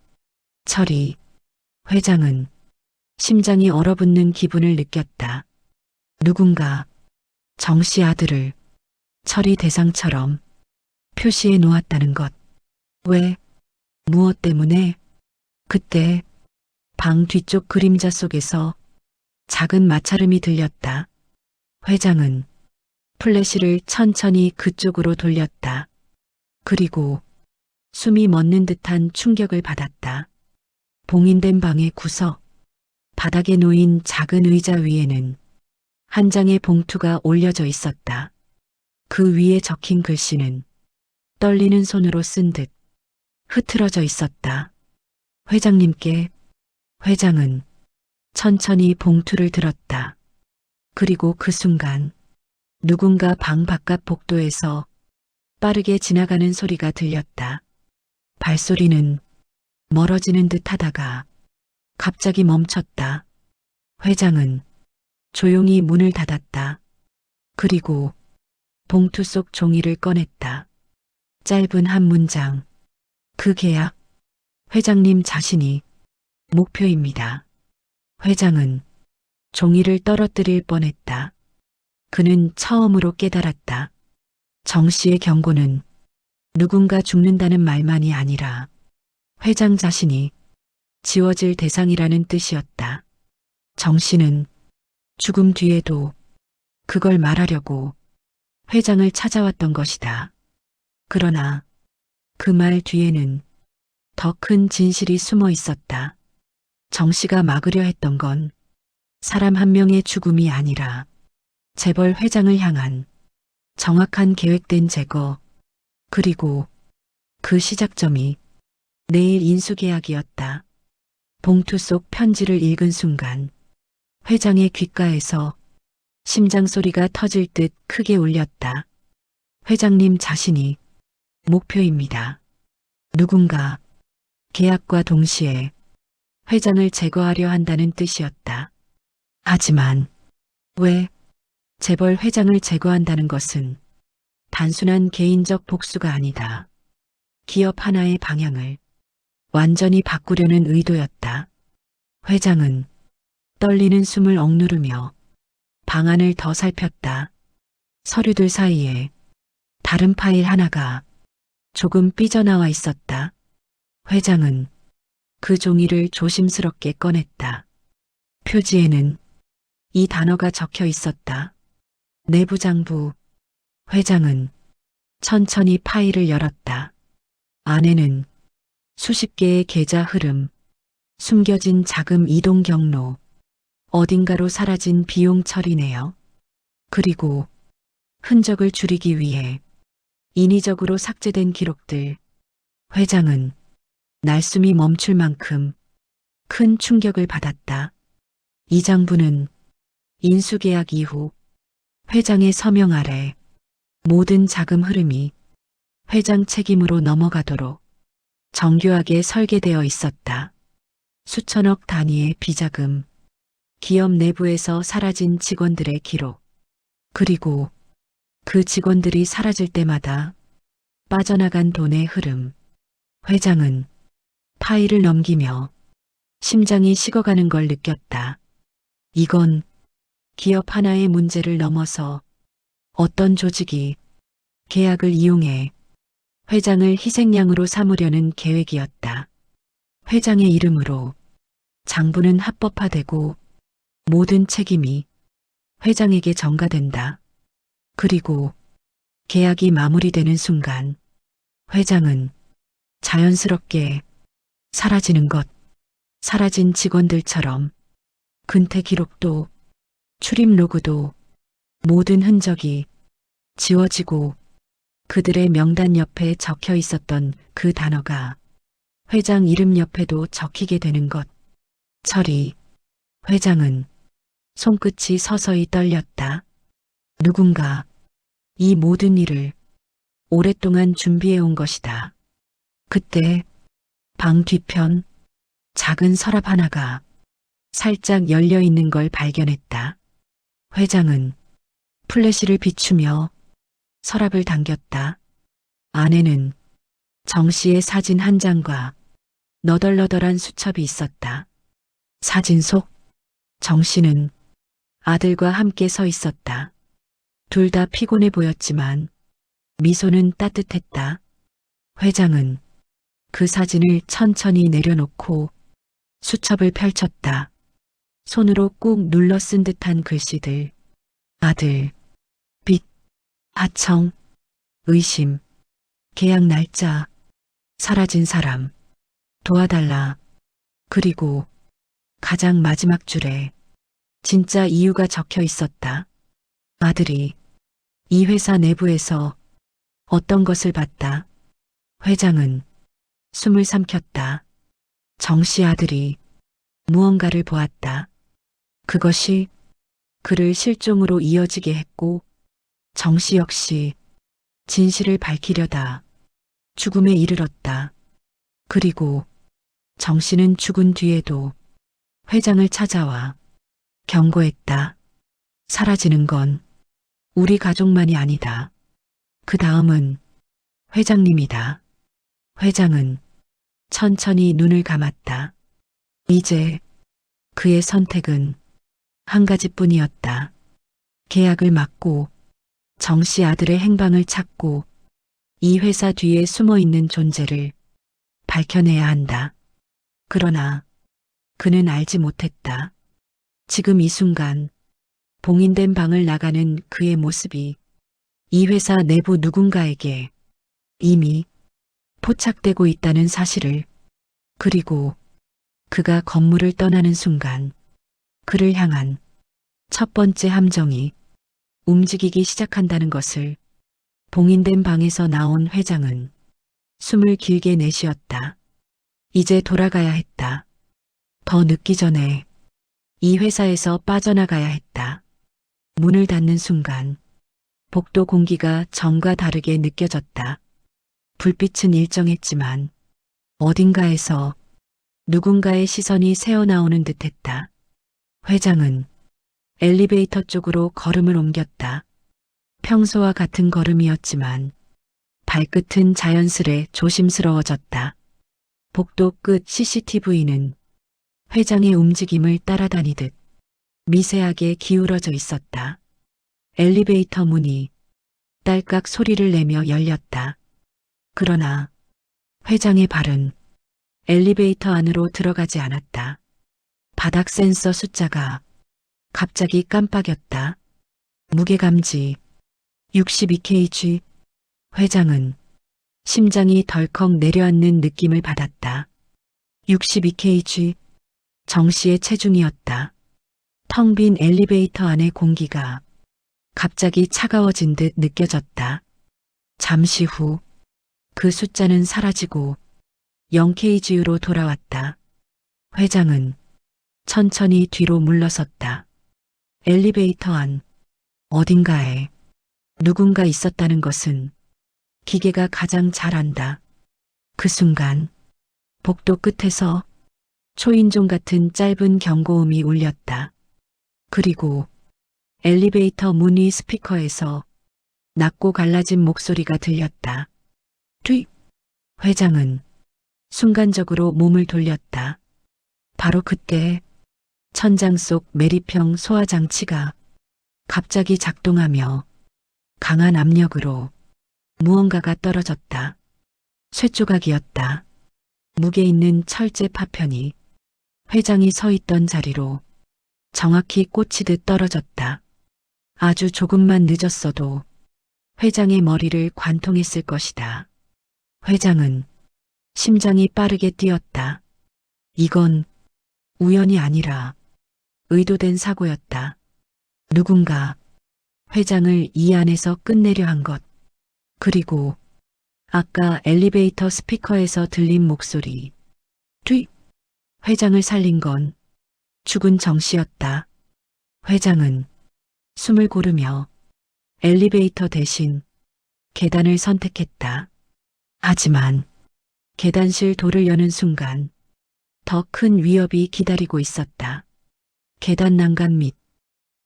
처리. 회장은 심장이 얼어붙는 기분을 느꼈다. 누군가 정씨 아들을 처리 대상처럼 표시해 놓았다는 것. 왜? 무엇 때문에? 그때 방 뒤쪽 그림자 속에서 작은 마찰음이 들렸다. 회장은 플래시를 천천히 그쪽으로 돌렸다. 그리고 숨이 멎는 듯한 충격을 받았다. 봉인된 방의 구석, 바닥에 놓인 작은 의자 위에는 한 장의 봉투가 올려져 있었다. 그 위에 적힌 글씨는 떨리는 손으로 쓴 듯 흐트러져 있었다. 회장님께. 회장은 천천히 봉투를 들었다. 그리고 그 순간 누군가 방 바깥 복도에서 빠르게 지나가는 소리가 들렸다. 발소리는 멀어지는 듯 하다가 갑자기 멈췄다. 회장은 조용히 문을 닫았다. 그리고 봉투 속 종이를 꺼냈다. 짧은 한 문장. 그 계약, 회장님 자신이 목표입니다. 회장은 종이를 떨어뜨릴 뻔했다. 그는 처음으로 깨달았다. 정 씨의 경고는 누군가 죽는다는 말만이 아니라 회장 자신이 지워질 대상이라는 뜻이었다. 정 씨는 죽음 뒤에도 그걸 말하려고 회장을 찾아왔던 것이다. 그러나 그 말 뒤에는 더 큰 진실이 숨어 있었다. 정 씨가 막으려 했던 건 사람 한 명의 죽음이 아니라 재벌 회장을 향한 정확한 계획된 제거, 그리고 그 시작점이 내일 인수계약이었다. 봉투 속 편지를 읽은 순간 회장의 귓가에서 심장 소리가 터질 듯 크게 울렸다. 회장님 자신이 목표입니다. 누군가 계약과 동시에 회장을 제거하려 한다는 뜻이었다. 하지만 왜 재벌 회장을 제거한다는 것은 단순한 개인적 복수가 아니다. 기업 하나의 방향을 완전히 바꾸려는 의도였다. 회장은 떨리는 숨을 억누르며 방안을 더 살폈다. 서류들 사이에 다른 파일 하나가 조금 삐져나와 있었다. 회장은 그 종이를 조심스럽게 꺼냈다. 표지에는 이 단어가 적혀 있었다. 내부장부. 회장은 천천히 파일을 열었다. 안에는 수십 개의 계좌 흐름, 숨겨진 자금 이동 경로, 어딘가로 사라진 비용 처리 내역, 그리고 흔적을 줄이기 위해 인위적으로 삭제된 기록들. 회장은 날숨이 멈출 만큼 큰 충격을 받았다. 이 장부는 인수계약 이후 회장의 서명 아래 모든 자금 흐름이 회장 책임으로 넘어가도록 정교하게 설계되어 있었다. 수천억 단위의 비자금, 기업 내부에서 사라진 직원들의 기록, 그리고 그 직원들이 사라질 때마다 빠져나간 돈의 흐름. 회장은 파일을 넘기며 심장이 식어가는 걸 느꼈다. 이건 기업 하나의 문제를 넘어서 어떤 조직이 계약을 이용해 회장을 희생양으로 삼으려는 계획이었다. 회장의 이름으로 장부는 합법화되고 모든 책임이 회장에게 전가된다. 그리고 계약이 마무리되는 순간 회장은 자연스럽게 사라지는 것, 사라진 직원들처럼 근태 기록도 출입 로그도 모든 흔적이 지워지고 그들의 명단 옆에 적혀 있었던 그 단어가 회장 이름 옆에도 적히게 되는 것. 처리. 회장은 손끝이 서서히 떨렸다. 누군가 이 모든 일을 오랫동안 준비해온 것이다. 그때 방 뒤편 작은 서랍 하나가 살짝 열려 있는 걸 발견했다. 회장은 플래시를 비추며 서랍을 당겼다. 안에는 정 씨의 사진 한 장과 너덜너덜한 수첩이 있었다. 사진 속 정 씨는 아들과 함께 서 있었다. 둘 다 피곤해 보였지만 미소는 따뜻했다. 회장은 그 사진을 천천히 내려놓고 수첩을 펼쳤다. 손으로 꾹 눌러 쓴 듯한 글씨들. 아들, 빚, 하청, 의심, 계약 날짜, 사라진 사람, 도와달라. 그리고 가장 마지막 줄에 진짜 이유가 적혀 있었다. 아들이 이 회사 내부에서 어떤 것을 봤다. 회장은 숨을 삼켰다. 정씨 아들이 무언가를 보았다. 그것이 그를 실종으로 이어지게 했고 정씨 역시 진실을 밝히려다 죽음에 이르렀다. 그리고 정씨는 죽은 뒤에도 회장을 찾아와 경고했다. 사라지는 건 우리 가족만이 아니다. 그 다음은 회장님이다. 회장은 천천히 눈을 감았다. 이제 그의 선택은 한 가지뿐이었다. 계약을 막고 정씨 아들의 행방을 찾고 이 회사 뒤에 숨어 있는 존재를 밝혀내야 한다. 그러나 그는 알지 못했다. 지금 이 순간 봉인된 방을 나가는 그의 모습이 이 회사 내부 누군가에게 이미 포착되고 있다는 사실을, 그리고 그가 건물을 떠나는 순간 그를 향한 첫 번째 함정이 움직이기 시작한다는 것을. 봉인된 방에서 나온 회장은 숨을 길게 내쉬었다. 이제 돌아가야 했다. 더 늦기 전에 이 회사에서 빠져나가야 했다. 문을 닫는 순간 복도 공기가 전과 다르게 느껴졌다. 불빛은 일정했지만 어딘가에서 누군가의 시선이 새어나오는 듯했다. 회장은 엘리베이터 쪽으로 걸음을 옮겼다. 평소와 같은 걸음이었지만 발끝은 자연스레 조심스러워졌다. 복도 끝 CCTV는 회장의 움직임을 따라다니듯 미세하게 기울어져 있었다. 엘리베이터 문이 딸깍 소리를 내며 열렸다. 그러나 회장의 발은 엘리베이터 안으로 들어가지 않았다. 바닥 센서 숫자가 갑자기 깜빡였다. 무게감지 62kg. 회장은 심장이 덜컥 내려앉는 느낌을 받았다. 62kg. 정 씨의 체중이었다. 텅 빈 엘리베이터 안의 공기가 갑자기 차가워진 듯 느껴졌다. 잠시 후 그 숫자는 사라지고 0kg로 돌아왔다. 회장은 천천히 뒤로 물러섰다. 엘리베이터 안 어딘가에 누군가 있었다는 것은 기계가 가장 잘 안다. 그 순간 복도 끝에서 초인종 같은 짧은 경고음이 울렸다. 그리고 엘리베이터 문 위 스피커에서 낮고 갈라진 목소리가 들렸다. 뒤! 회장은 순간적으로 몸을 돌렸다. 바로 그때 천장 속 매립형 소화장치가 갑자기 작동하며 강한 압력으로 무언가가 떨어졌다. 쇠조각이었다. 무게 있는 철제 파편이 회장이 서 있던 자리로 정확히 꽂히듯 떨어졌다. 아주 조금만 늦었어도 회장의 머리를 관통했을 것이다. 회장은 심장이 빠르게 뛰었다. 이건 우연이 아니라 의도된 사고였다. 누군가 회장을 이 안에서 끝내려 한 것. 그리고 아까 엘리베이터 스피커에서 들린 목소리. 뒤! 회장을 살린 건 죽은 정 씨였다. 회장은 숨을 고르며 엘리베이터 대신 계단을 선택했다. 하지만 계단실 도를 여는 순간 더 큰 위협이 기다리고 있었다. 계단 난간 및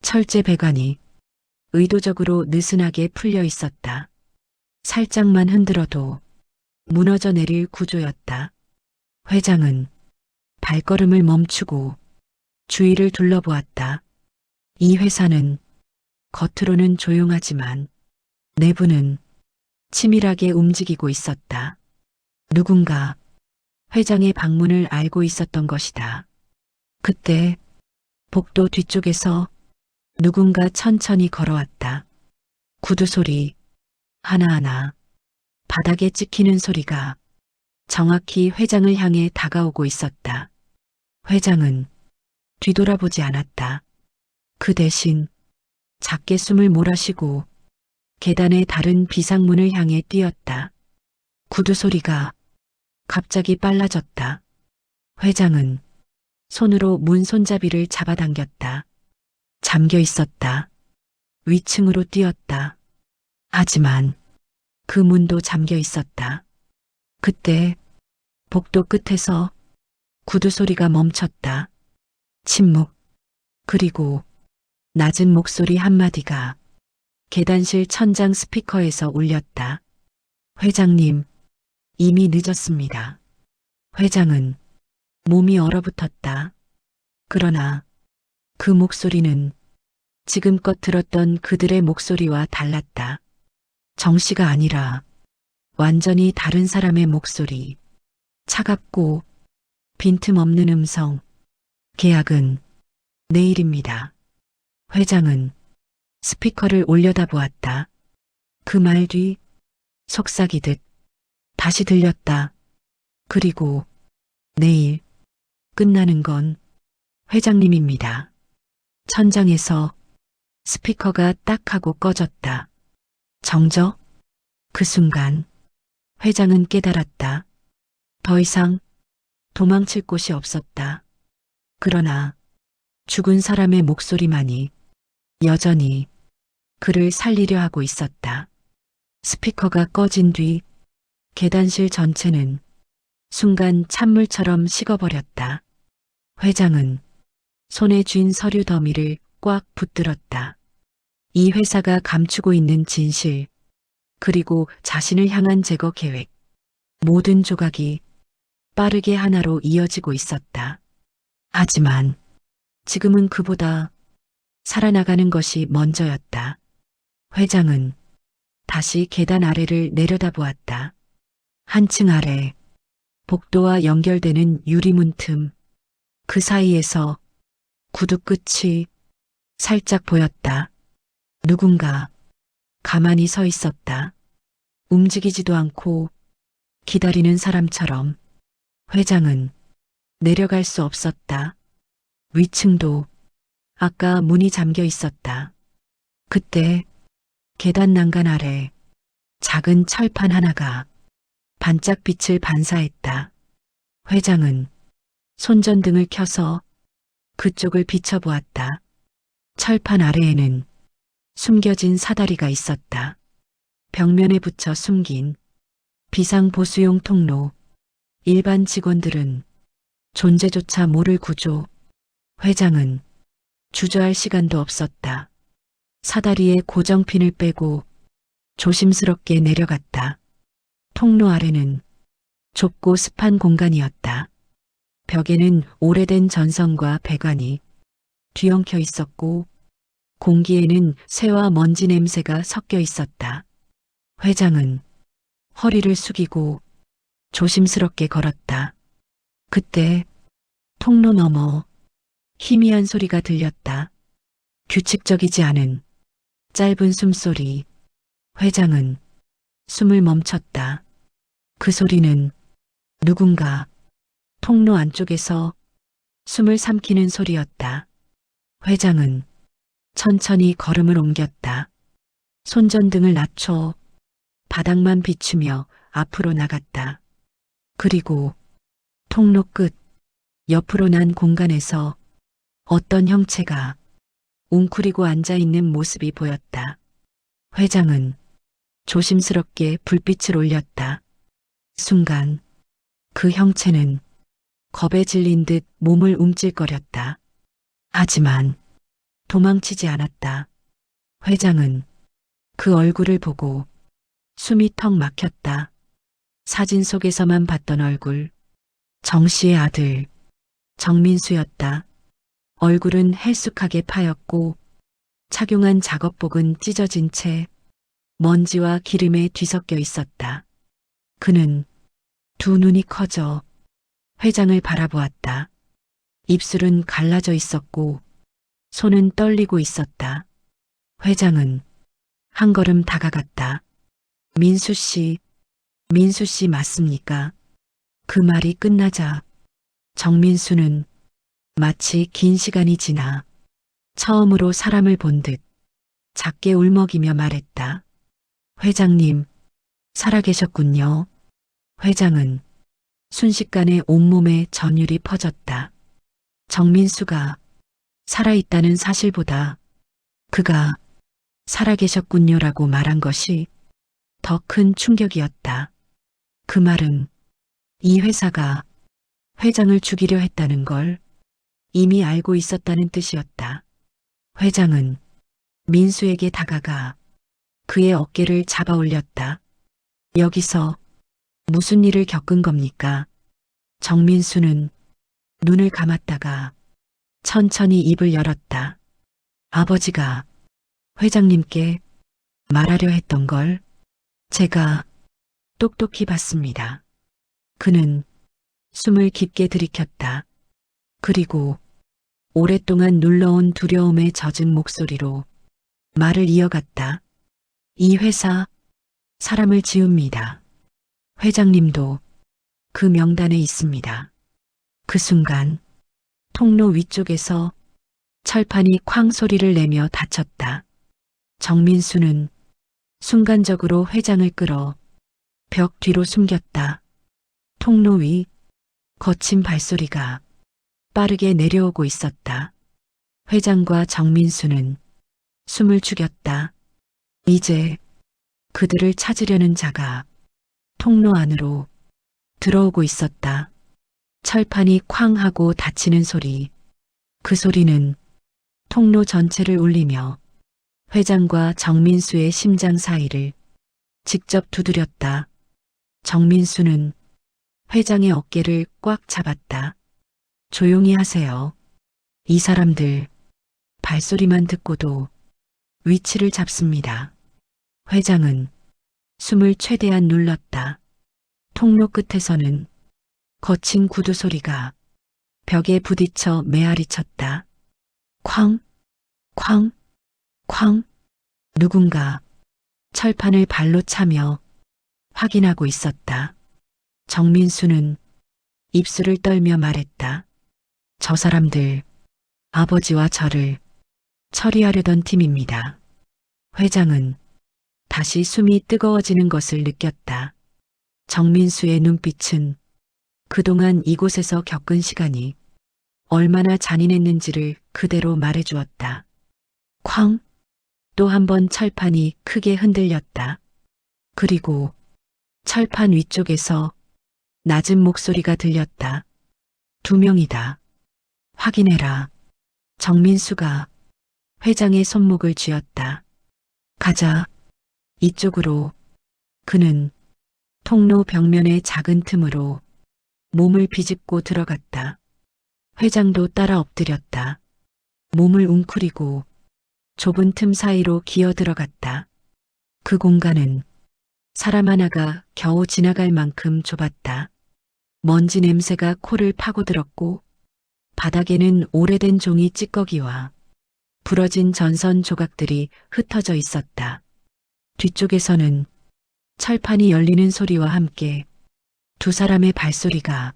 철제 배관이 의도적으로 느슨하게 풀려 있었다. 살짝만 흔들어도 무너져 내릴 구조였다. 회장은 발걸음을 멈추고 주위를 둘러보았다. 이 회사는 겉으로는 조용하지만 내부는 치밀하게 움직이고 있었다. 누군가 회장의 방문을 알고 있었던 것이다. 그때 복도 뒤쪽에서 누군가 천천히 걸어왔다. 구두 소리 하나하나, 바닥에 찍히는 소리가 정확히 회장을 향해 다가오고 있었다. 회장은 뒤돌아보지 않았다. 그 대신 작게 숨을 몰아쉬고 계단의 다른 비상문을 향해 뛰었다. 구두 소리가 갑자기 빨라졌다. 회장은 손으로 문 손잡이를 잡아당겼다. 잠겨 있었다. 위층으로 뛰었다. 하지만 그 문도 잠겨 있었다. 그때 복도 끝에서 구두 소리가 멈췄다. 침묵, 그리고 낮은 목소리 한마디가 계단실 천장 스피커에서 울렸다. 회장님, 이미 늦었습니다. 회장은 몸이 얼어붙었다. 그러나 그 목소리는 지금껏 들었던 그들의 목소리와 달랐다. 정씨가 아니라 완전히 다른 사람의 목소리. 차갑고 빈틈없는 음성. 계약은 내일입니다. 회장은 스피커를 올려다보았다. 그 말 뒤 속삭이듯 다시 들렸다. 그리고 내일 끝나는 건 회장님입니다. 천장에서 스피커가 딱 하고 꺼졌다. 정적? 그 순간 회장은 깨달았다. 더 이상 도망칠 곳이 없었다. 그러나 죽은 사람의 목소리만이 여전히 그를 살리려 하고 있었다. 스피커가 꺼진 뒤 계단실 전체는 순간 찬물처럼 식어버렸다. 회장은 손에 쥔 서류 더미를 꽉 붙들었다. 이 회사가 감추고 있는 진실, 그리고 자신을 향한 제거 계획, 모든 조각이 빠르게 하나로 이어지고 있었다. 하지만 지금은 그보다 살아나가는 것이 먼저였다. 회장은 다시 계단 아래를 내려다보았다. 한층 아래 복도와 연결되는 유리문 틈, 그 사이에서 구두 끝이 살짝 보였다. 누군가 가만히 서 있었다. 움직이지도 않고 기다리는 사람처럼. 회장은 내려갈 수 없었다. 위층도 아까 문이 잠겨 있었다. 그때 계단 난간 아래 작은 철판 하나가 반짝 빛을 반사했다. 회장은 손전등을 켜서 그쪽을 비춰보았다. 철판 아래에는 숨겨진 사다리가 있었다. 벽면에 붙여 숨긴 비상보수용 통로. 일반 직원들은 존재조차 모를 구조. 회장은 주저할 시간도 없었다. 사다리에 고정핀을 빼고 조심스럽게 내려갔다. 통로 아래는 좁고 습한 공간이었다. 벽에는 오래된 전선과 배관이 뒤엉켜 있었고 공기에는 쇠와 먼지 냄새가 섞여 있었다. 회장은 허리를 숙이고 조심스럽게 걸었다. 그때 통로 너머 희미한 소리가 들렸다. 규칙적이지 않은 짧은 숨소리. 회장은 숨을 멈췄다. 그 소리는 누군가 통로 안쪽에서 숨을 삼키는 소리였다. 회장은 천천히 걸음을 옮겼다. 손전등을 낮춰 바닥만 비추며 앞으로 나갔다. 그리고 통로 끝 옆으로 난 공간에서 어떤 형체가 웅크리고 앉아있는 모습이 보였다. 회장은 조심스럽게 불빛을 올렸다. 순간 그 형체는 겁에 질린 듯 몸을 움찔거렸다. 하지만 도망치지 않았다. 회장은 그 얼굴을 보고 숨이 턱 막혔다. 사진 속에서만 봤던 얼굴. 정 씨의 아들, 정민수였다. 얼굴은 헬쑥하게 파였고 착용한 작업복은 찢어진 채 먼지와 기름에 뒤섞여 있었다. 그는 두 눈이 커져 회장을 바라보았다. 입술은 갈라져 있었고 손은 떨리고 있었다. 회장은 한 걸음 다가갔다. 민수 씨, 민수 씨 맞습니까? 그 말이 끝나자 정민수는 마치 긴 시간이 지나 처음으로 사람을 본 듯 작게 울먹이며 말했다. 회장님, 살아계셨군요. 회장은 순식간에 온몸에 전율이 퍼졌다. 정민수가 살아있다는 사실보다 그가 살아계셨군요라고 말한 것이 더 큰 충격이었다. 그 말은 이 회사가 회장을 죽이려 했다는 걸 이미 알고 있었다는 뜻이었다. 회장은 민수에게 다가가 그의 어깨를 잡아 올렸다. 여기서 무슨 일을 겪은 겁니까? 정민수는 눈을 감았다가 천천히 입을 열었다. 아버지가 회장님께 말하려 했던 걸 제가 똑똑히 봤습니다. 그는 숨을 깊게 들이켰다. 그리고 오랫동안 눌러온 두려움에 젖은 목소리로 말을 이어갔다. 이 회사 사람을 지웁니다. 회장님도 그 명단에 있습니다. 그 순간 통로 위쪽에서 철판이 쾅 소리를 내며 닫혔다. 정민수는 순간적으로 회장을 끌어 벽 뒤로 숨겼다. 통로 위 거친 발소리가 빠르게 내려오고 있었다. 회장과 정민수는 숨을 죽였다. 이제 그들을 찾으려는 자가 통로 안으로 들어오고 있었다. 철판이 쾅 하고 닫히는 소리. 그 소리는 통로 전체를 울리며 회장과 정민수의 심장 사이를 직접 두드렸다. 정민수는 회장의 어깨를 꽉 잡았다. 조용히 하세요. 이 사람들 발소리만 듣고도 위치를 잡습니다. 회장은 숨을 최대한 눌렀다. 통로 끝에서는 거친 구두 소리가 벽에 부딪혀 메아리 쳤다. 쾅, 쾅, 쾅. 누군가 철판을 발로 차며 확인하고 있었다. 정민수는 입술을 떨며 말했다. 저 사람들 아버지와 저를 처리하려던 팀입니다. 회장은 다시 숨이 뜨거워지는 것을 느꼈다. 정민수의 눈빛은 그동안 이곳에서 겪은 시간이 얼마나 잔인했는지를 그대로 말해주었다. 쾅! 또 한 번 철판이 크게 흔들렸다. 그리고 철판 위쪽에서 낮은 목소리가 들렸다. 두 명이다. 확인해라. 정민수가 회장의 손목을 쥐었다. 가자. 이쪽으로. 그는 통로 벽면의 작은 틈으로 몸을 비집고 들어갔다. 회장도 따라 엎드렸다. 몸을 웅크리고 좁은 틈 사이로 기어 들어갔다. 그 공간은 사람 하나가 겨우 지나갈 만큼 좁았다. 먼지 냄새가 코를 파고들었고 바닥에는 오래된 종이 찌꺼기와 부러진 전선 조각들이 흩어져 있었다. 뒤쪽에서는 철판이 열리는 소리와 함께 두 사람의 발소리가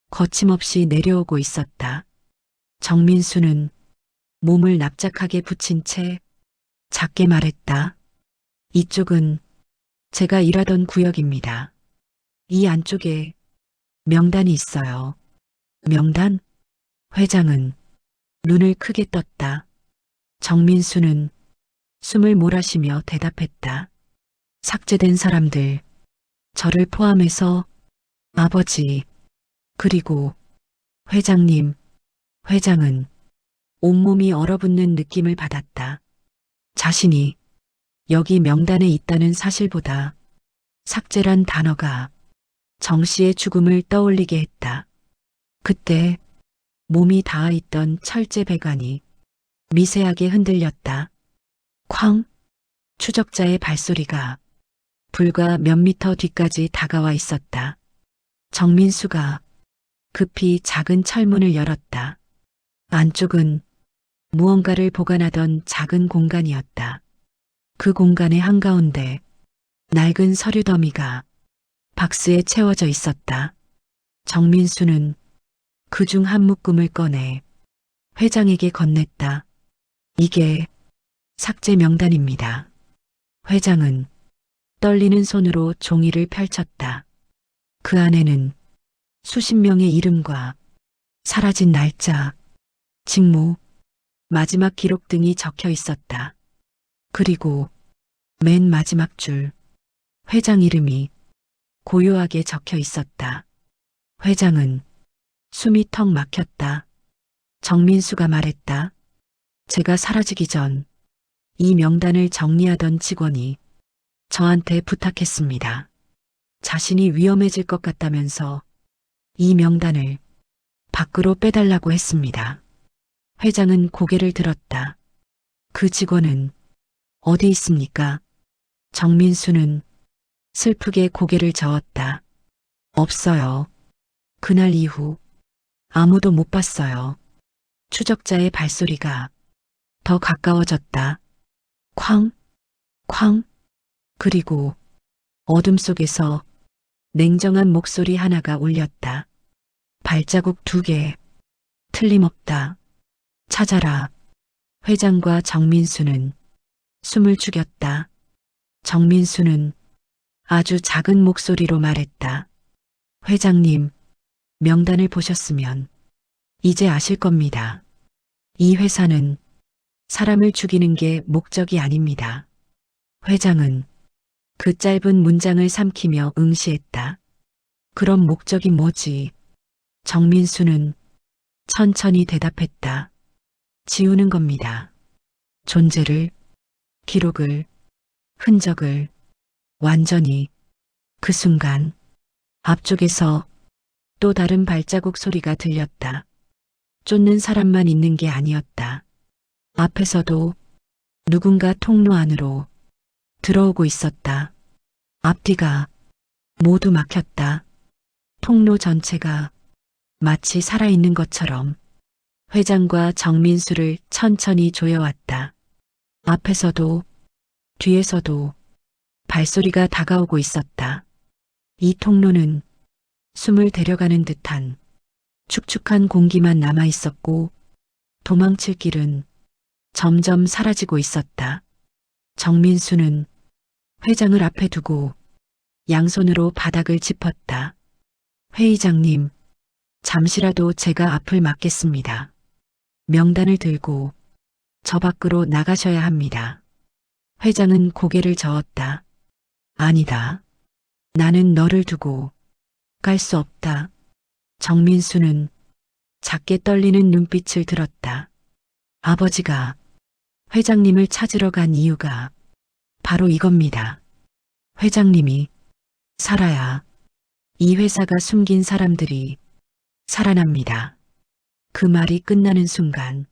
거침없이 내려오고 있었다. 정민수는 몸을 납작하게 붙인 채 작게 말했다. 이쪽은 제가 일하던 구역입니다. 이 안쪽에 명단이 있어요. 명단? 회장은 눈을 크게 떴다. 정민수는 숨을 몰아쉬며 대답했다. 삭제된 사람들, 저를 포함해서 아버지, 그리고 회장님, 회장은 온몸이 얼어붙는 느낌을 받았다. 자신이 여기 명단에 있다는 사실보다 삭제란 단어가 정 씨의 죽음을 떠올리게 했다. 그때 몸이 닿아있던 철제 배관이 미세하게 흔들렸다. 쾅! 추적자의 발소리가 불과 몇 미터 뒤까지 다가와 있었다. 정민수가 급히 작은 철문을 열었다. 안쪽은 무언가를 보관하던 작은 공간이었다. 그 공간의 한가운데 낡은 서류 더미가 박스에 채워져 있었다. 정민수는 그중 한 묶음을 꺼내 회장에게 건넸다. 이게 삭제 명단입니다. 회장은 떨리는 손으로 종이를 펼쳤다. 그 안에는 수십 명의 이름과 사라진 날짜, 직무, 마지막 기록 등이 적혀 있었다. 그리고 맨 마지막 줄, 회장 이름이 고요하게 적혀 있었다. 회장은 숨이 턱 막혔다. 정민수가 말했다. 제가 사라지기 전 이 명단을 정리하던 직원이 저한테 부탁했습니다. 자신이 위험해질 것 같다면서 이 명단을 밖으로 빼달라고 했습니다. 회장은 고개를 들었다. 그 직원은 어디 있습니까? 정민수는 슬프게 고개를 저었다. 없어요. 그날 이후 아무도 못 봤어요. 추적자의 발소리가 더 가까워졌다. 쾅, 쾅. 그리고 어둠 속에서 냉정한 목소리 하나가 울렸다. 발자국 2개. 틀림없다. 찾아라. 회장과 정민수는 숨을 죽였다. 정민수는 아주 작은 목소리로 말했다. 회장님, 명단을 보셨으면 이제 아실 겁니다. 이 회사는 사람을 죽이는 게 목적이 아닙니다. 회장은 그 짧은 문장을 삼키며 응시했다. 그럼 목적이 뭐지? 정민수는 천천히 대답했다. 지우는 겁니다. 존재를, 기록을, 흔적을, 완전히. 그 순간 앞쪽에서 또 다른 발자국 소리가 들렸다. 쫓는 사람만 있는 게 아니었다. 앞에서도 누군가 통로 안으로 들어오고 있었다. 앞뒤가 모두 막혔다. 통로 전체가 마치 살아있는 것처럼 회장과 정민수를 천천히 조여왔다. 앞에서도 뒤에서도 발소리가 다가오고 있었다. 이 통로는 숨을 데려가는 듯한 축축한 공기만 남아 있었고 도망칠 길은 점점 사라지고 있었다. 정민수는 회장을 앞에 두고 양손으로 바닥을 짚었다. 회의장님, 잠시라도 제가 앞을 막겠습니다. 명단을 들고 저 밖으로 나가셔야 합니다. 회장은 고개를 저었다. 아니다. 나는 너를 두고 갈 수 없다. 정민수는 작게 떨리는 눈빛을 들었다. 아버지가 회장님을 찾으러 간 이유가 바로 이겁니다. 회장님이 살아야 이 회사가 숨긴 사람들이 살아납니다. 그 말이 끝나는 순간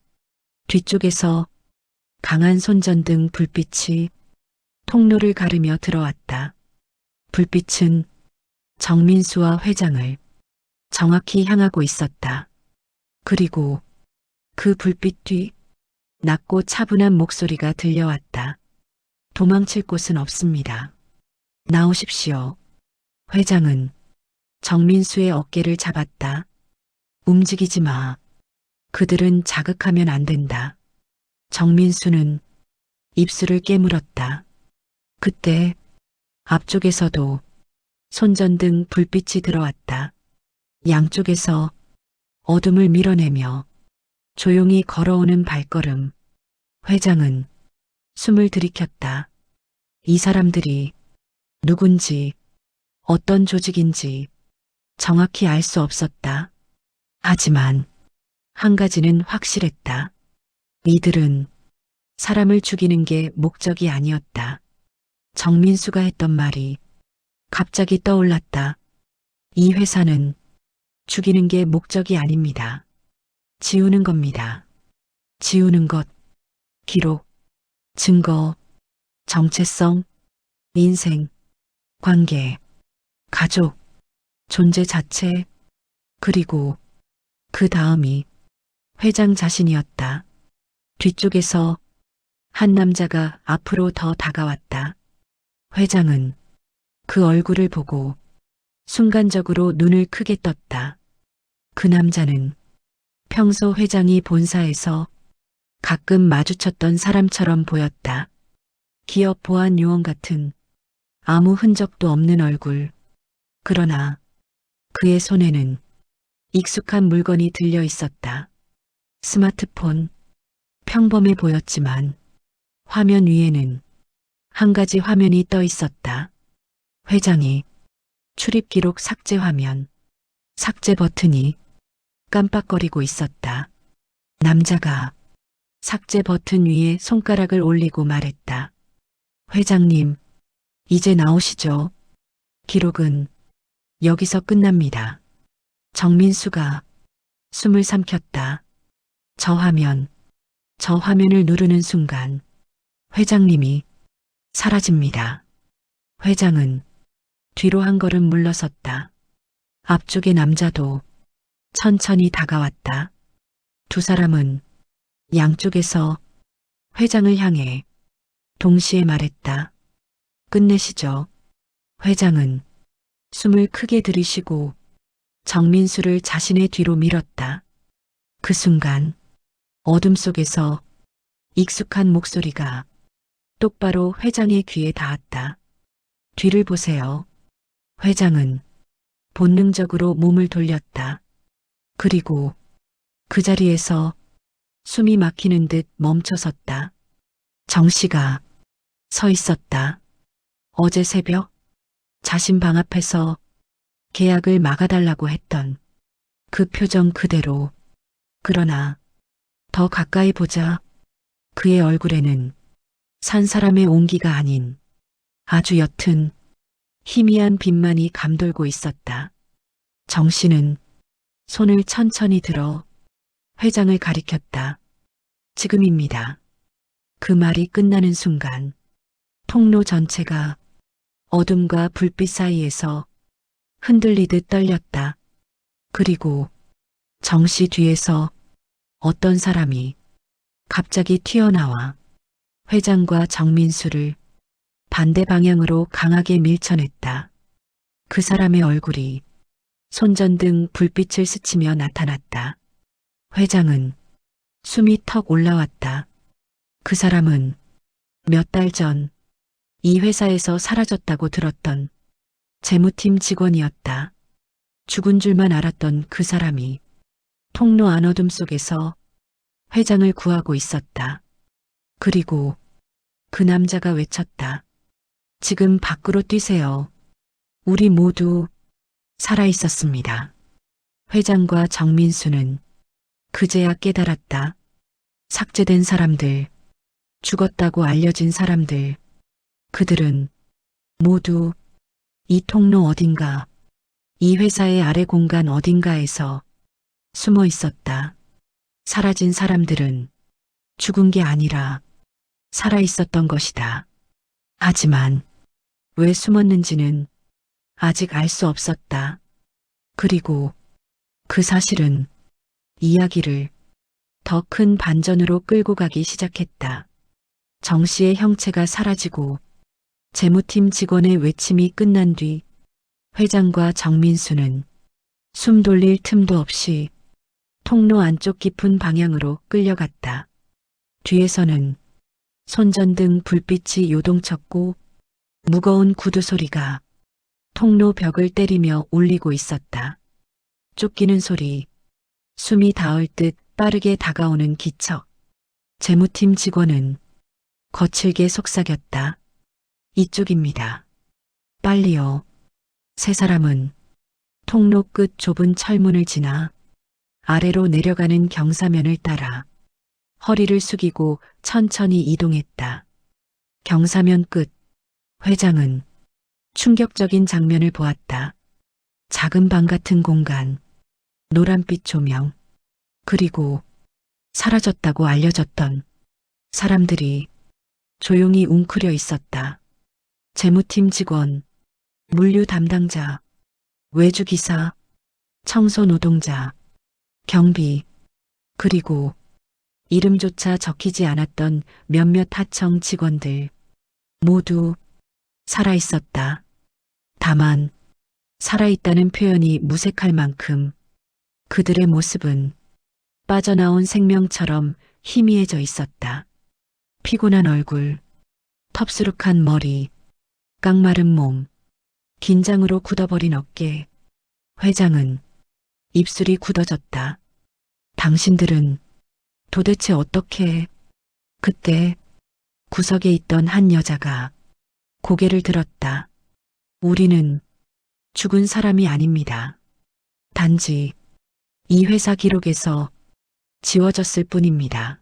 뒤쪽에서 강한 손전등 불빛이 통로를 가르며 들어왔다. 불빛은 정민수와 회장을 정확히 향하고 있었다. 그리고 그 불빛 뒤 낮고 차분한 목소리가 들려왔다. 도망칠 곳은 없습니다. 나오십시오. 회장은 정민수의 어깨를 잡았다. 움직이지 마. 그들은 자극하면 안 된다. 정민수는 입술을 깨물었다. 그때 앞쪽에서도 손전등 불빛이 들어왔다. 양쪽에서 어둠을 밀어내며 조용히 걸어오는 발걸음. 회장은 숨을 들이켰다. 이 사람들이 누군지 어떤 조직인지 정확히 알 수 없었다. 하지만 한 가지는 확실했다. 이들은 사람을 죽이는 게 목적이 아니었다. 정민수가 했던 말이 갑자기 떠올랐다. 이 회사는 죽이는 게 목적이 아닙니다. 지우는 겁니다. 지우는 것, 기록, 증거, 정체성, 인생, 관계, 가족, 존재 자체, 그리고 그 다음이 회장 자신이었다. 뒤쪽에서 한 남자가 앞으로 더 다가왔다. 회장은 그 얼굴을 보고 순간적으로 눈을 크게 떴다. 그 남자는 평소 회장이 본사에서 가끔 마주쳤던 사람처럼 보였다. 기업 보안 요원 같은 아무 흔적도 없는 얼굴. 그러나 그의 손에는 익숙한 물건이 들려 있었다. 스마트폰. 평범해 보였지만 화면 위에는 한 가지 화면이 떠 있었다. 회장이 출입 기록 삭제 화면. 삭제 버튼이 깜빡거리고 있었다. 남자가 삭제 버튼 위에 손가락을 올리고 말했다. 회장님, 이제 나오시죠. 기록은 여기서 끝납니다. 정민수가 숨을 삼켰다. 저 화면을 누르는 순간 회장님이 사라집니다. 회장은 뒤로 한 걸음 물러섰다. 앞쪽의 남자도 천천히 다가왔다. 두 사람은 양쪽에서 회장을 향해 동시에 말했다. 끝내시죠. 회장은 숨을 크게 들이쉬고 정민수를 자신의 뒤로 밀었다. 그 순간 어둠 속에서 익숙한 목소리가 똑바로 회장의 귀에 닿았다. 뒤를 보세요. 회장은 본능적으로 몸을 돌렸다. 그리고 그 자리에서 숨이 막히는 듯 멈춰섰다. 정 씨가 서 있었다. 어제 새벽 자신 방 앞에서 계약을 막아달라고 했던 그 표정 그대로. 그러나 더 가까이 보자 그의 얼굴에는 산 사람의 온기가 아닌 아주 옅은 희미한 빛만이 감돌고 있었다. 정 씨는 손을 천천히 들어 회장을 가리켰다. 지금입니다. 그 말이 끝나는 순간 통로 전체가 어둠과 불빛 사이에서 흔들리듯 떨렸다. 그리고 정 씨 뒤에서 어떤 사람이 갑자기 튀어나와 회장과 정민수를 반대 방향으로 강하게 밀쳐냈다. 그 사람의 얼굴이 손전등 불빛을 스치며 나타났다. 회장은 숨이 턱 올라왔다. 그 사람은 몇 달 전 이 회사에서 사라졌다고 들었던 재무팀 직원이었다. 죽은 줄만 알았던 그 사람이 통로 안어둠 속에서 회장을 구하고 있었다. 그리고 그 남자가 외쳤다. 지금 밖으로 뛰세요. 우리 모두 살아 있었습니다. 회장과 정민수는 그제야 깨달았다. 삭제된 사람들, 죽었다고 알려진 사람들, 그들은 모두 이 통로 어딘가, 이 회사의 아래 공간 어딘가에서 숨어 있었다. 사라진 사람들은 죽은 게 아니라 살아 있었던 것이다. 하지만 왜 숨었는지는 아직 알 수 없었다. 그리고 그 사실은 이야기를 더 큰 반전으로 끌고 가기 시작했다. 정 씨의 형체가 사라지고 재무팀 직원의 외침이 끝난 뒤 회장과 정민수는 숨 돌릴 틈도 없이 통로 안쪽 깊은 방향으로 끌려갔다. 뒤에서는 손전등 불빛이 요동쳤고 무거운 구두 소리가 통로 벽을 때리며 울리고 있었다. 쫓기는 소리, 숨이 닿을 듯 빠르게 다가오는 기척. 재무팀 직원은 거칠게 속삭였다. 이쪽입니다. 빨리요. 세 사람은 통로 끝 좁은 철문을 지나 아래로 내려가는 경사면을 따라 허리를 숙이고 천천히 이동했다. 경사면 끝, 회장은 충격적인 장면을 보았다. 작은 방 같은 공간, 노란빛 조명, 그리고 사라졌다고 알려졌던 사람들이 조용히 웅크려 있었다. 재무팀 직원, 물류 담당자, 외주기사, 청소 노동자, 경비, 그리고 이름조차 적히지 않았던 몇몇 하청 직원들 모두 살아 있었다. 다만 살아있다는 표현이 무색할 만큼 그들의 모습은 빠져나온 생명처럼 희미해져 있었다. 피곤한 얼굴, 텁수룩한 머리, 깡마른 몸, 긴장으로 굳어버린 어깨. 회장은 입술이 굳어졌다. 당신들은 도대체 어떻게... 그때 구석에 있던 한 여자가 고개를 들었다. 우리는 죽은 사람이 아닙니다. 단지 이 회사 기록에서 지워졌을 뿐입니다.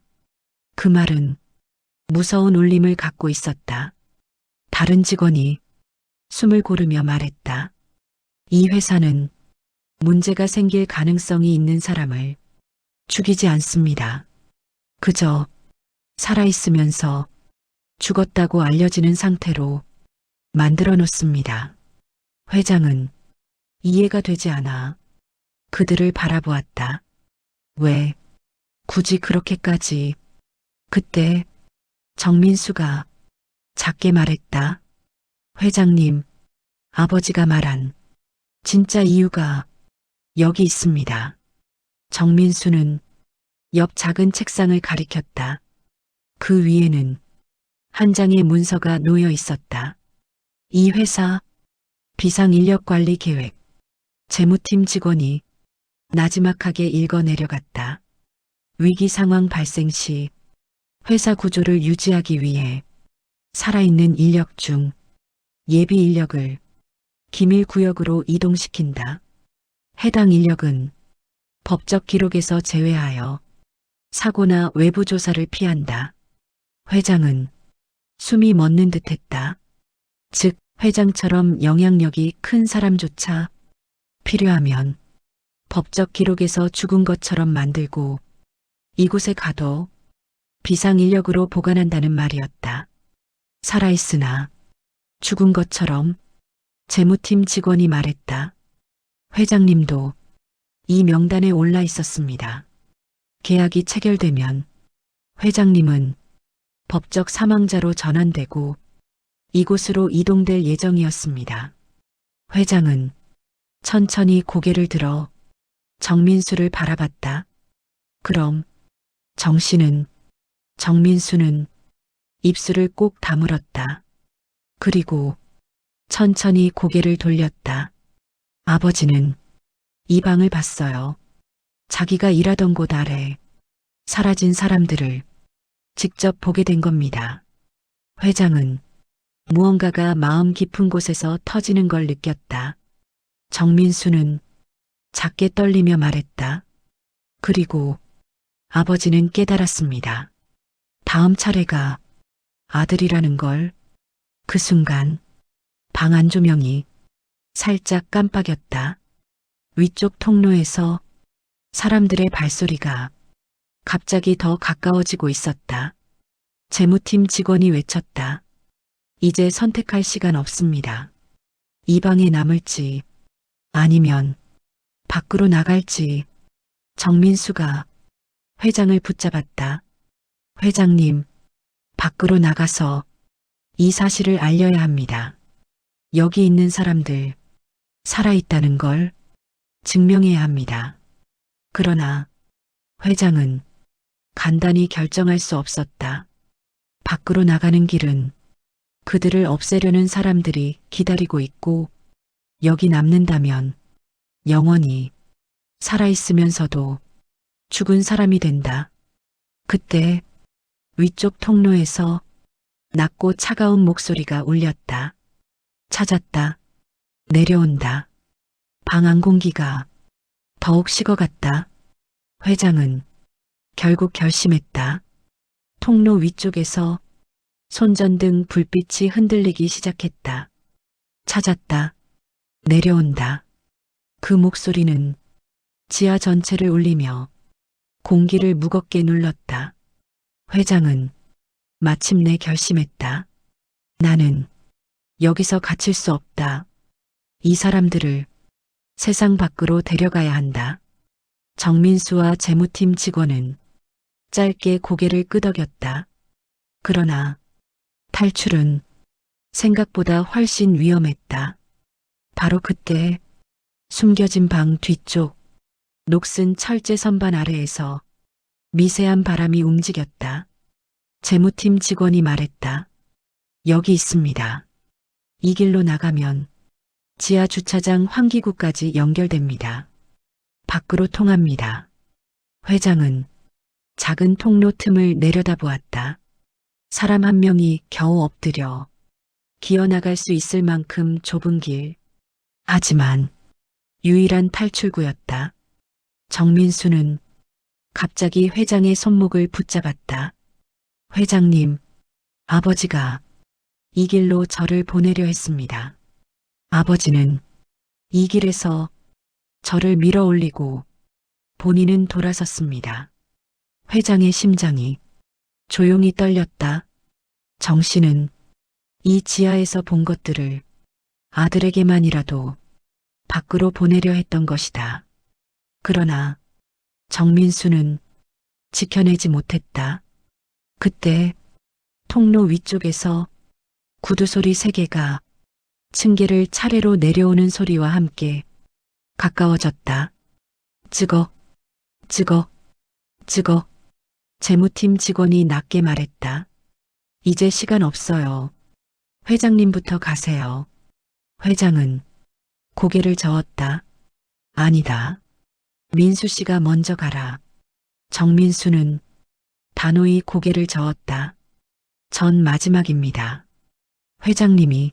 그 말은 무서운 울림을 갖고 있었다. 다른 직원이 숨을 고르며 말했다. 이 회사는 문제가 생길 가능성이 있는 사람을 죽이지 않습니다. 그저 살아있으면서 죽었다고 알려지는 상태로 만들어 놓습니다. 회장은 이해가 되지 않아 그들을 바라보았다. 왜 굳이 그렇게까지? 그때 정민수가 작게 말했다. 회장님, 아버지가 말한 진짜 이유가 여기 있습니다. 정민수는 옆 작은 책상을 가리켰다. 그 위에는 한 장의 문서가 놓여 있었다. 이 회사 비상인력관리 계획. 재무팀 직원이 나지막하게 읽어 내려갔다. 위기 상황 발생 시 회사 구조를 유지하기 위해 살아있는 인력 중 예비 인력을 기밀 구역으로 이동시킨다. 해당 인력은 법적 기록에서 제외하여 사고나 외부 조사를 피한다. 회장은 숨이 멎는 듯했다. 즉 회장처럼 영향력이 큰 사람조차 필요하면 법적 기록에서 죽은 것처럼 만들고 이곳에 가도 비상인력으로 보관한다는 말이었다. 살아있으나 죽은 것처럼 재무팀 직원이 말했다. 회장님도 이 명단에 올라 있었습니다. 계약이 체결되면 회장님은 법적 사망자로 전환되고 이곳으로 이동될 예정이었습니다. 회장은 천천히 고개를 들어 정민수를 바라봤다. 그럼 정민수는 입술을 꼭 다물었다. 그리고 천천히 고개를 돌렸다. 아버지는 이 방을 봤어요. 자기가 일하던 곳 아래 사라진 사람들을 직접 보게 된 겁니다. 회장은 무언가가 마음 깊은 곳에서 터지는 걸 느꼈다. 정민수는 작게 떨리며 말했다. 그리고 아버지는 깨달았습니다. 다음 차례가 아들이라는 걸. 그 순간 방 안 조명이 살짝 깜빡였다. 위쪽 통로에서 사람들의 발소리가 갑자기 더 가까워지고 있었다. 재무팀 직원이 외쳤다. 이제 선택할 시간 없습니다. 이 방에 남을지 아니면 밖으로 나갈지. 정민수가 회장을 붙잡았다. 회장님, 밖으로 나가서 이 사실을 알려야 합니다. 여기 있는 사람들 살아있다는 걸 증명해야 합니다. 그러나 회장은 간단히 결정할 수 없었다. 밖으로 나가는 길은 그들을 없애려는 사람들이 기다리고 있고 여기 남는다면 영원히 살아있으면서도 죽은 사람이 된다. 그때 위쪽 통로에서 낮고 차가운 목소리가 울렸다. 찾았다. 내려온다. 방 안 공기가 더욱 식어갔다. 회장은 결국 결심했다. 통로 위쪽에서 손전등 불빛이 흔들리기 시작했다. 찾았다. 내려온다. 그 목소리는 지하 전체를 울리며 공기를 무겁게 눌렀다. 회장은 마침내 결심했다. 나는 여기서 갇힐 수 없다. 이 사람들을 세상 밖으로 데려가야 한다. 정민수와 재무팀 직원은 짧게 고개를 끄덕였다. 그러나 탈출은 생각보다 훨씬 위험했다. 바로 그때 숨겨진 방 뒤쪽 녹슨 철제 선반 아래에서 미세한 바람이 움직였다. 재무팀 직원이 말했다. 여기 있습니다. 이 길로 나가면 지하 주차장 환기구까지 연결됩니다. 밖으로 통합니다. 회장은 작은 통로 틈을 내려다보았다. 사람 한 명이 겨우 엎드려 기어나갈 수 있을 만큼 좁은 길. 하지만 유일한 탈출구였다. 정민수는 갑자기 회장의 손목을 붙잡았다. 회장님, 아버지가 이 길로 저를 보내려 했습니다. 아버지는 이 길에서 저를 밀어 올리고 본인은 돌아섰습니다. 회장의 심장이 조용히 떨렸다. 정씨는 이 지하에서 본 것들을 아들에게만이라도 밖으로 보내려 했던 것이다. 그러나 정민수는 지켜내지 못했다. 그때 통로 위쪽에서 구두소리 3개가 층계를 차례로 내려오는 소리와 함께 가까워졌다. 찌걱, 찌걱, 찌걱. 재무팀 직원이 낮게 말했다. 이제 시간 없어요. 회장님부터 가세요. 회장은 고개를 저었다. 아니다. 민수 씨가 먼저 가라. 정민수는 단호히 고개를 저었다. 전 마지막입니다. 회장님이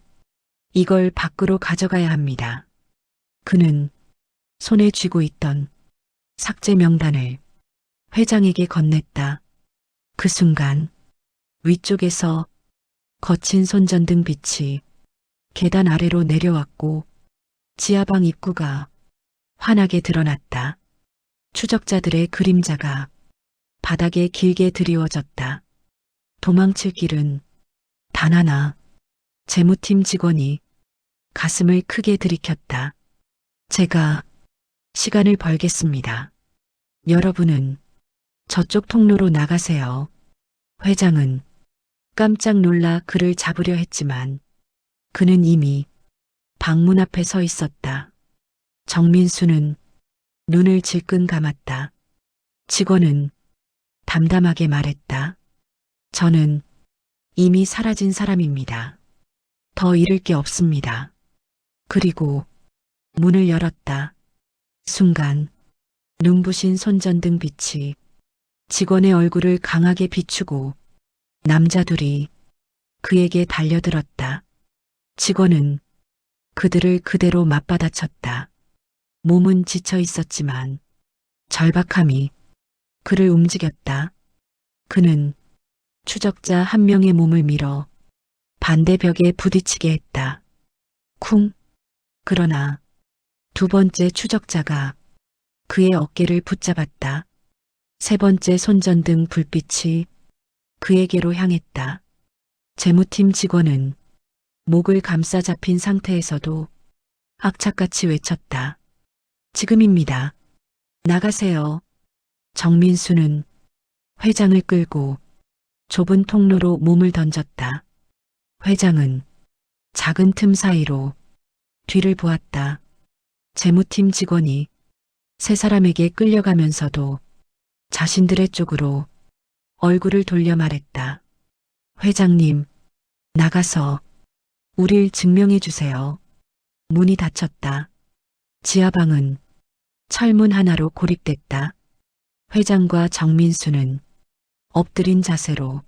이걸 밖으로 가져가야 합니다. 그는 손에 쥐고 있던 삭제 명단을 회장에게 건넸다. 그 순간 위쪽에서 거친 손전등 빛이 계단 아래로 내려왔고 지하방 입구가 환하게 드러났다. 추적자들의 그림자가 바닥에 길게 드리워졌다. 도망칠 길은 단 하나. 재무팀 직원이 가슴을 크게 들이켰다. 제가 시간을 벌겠습니다. 여러분은 저쪽 통로로 나가세요. 회장은 깜짝 놀라 그를 잡으려 했지만 그는 이미 방문 앞에 서 있었다. 정민수는 눈을 질끈 감았다. 직원은 담담하게 말했다. 저는 이미 사라진 사람입니다. 더 잃을 게 없습니다. 그리고 문을 열었다. 순간 눈부신 손전등 빛이 직원의 얼굴을 강하게 비추고 남자 둘이 그에게 달려들었다. 직원은 그들을 그대로 맞받아쳤다. 몸은 지쳐 있었지만 절박함이 그를 움직였다. 그는 추적자 한 명의 몸을 밀어 반대 벽에 부딪히게 했다. 쿵. 그러나 두 번째 추적자가 그의 어깨를 붙잡았다. 세 번째 손전등 불빛이 그에게로 향했다. 재무팀 직원은 목을 감싸 잡힌 상태에서도 악착같이 외쳤다. 지금입니다. 나가세요. 정민수는 회장을 끌고 좁은 통로로 몸을 던졌다. 회장은 작은 틈 사이로 뒤를 보았다. 재무팀 직원이 세 사람에게 끌려가면서도 자신들의 쪽으로 얼굴을 돌려 말했다. 회장님, 나가서 우릴 증명해 주세요. 문이 닫혔다. 지하방은 철문 하나로 고립됐다. 회장과 정민수는 엎드린 자세로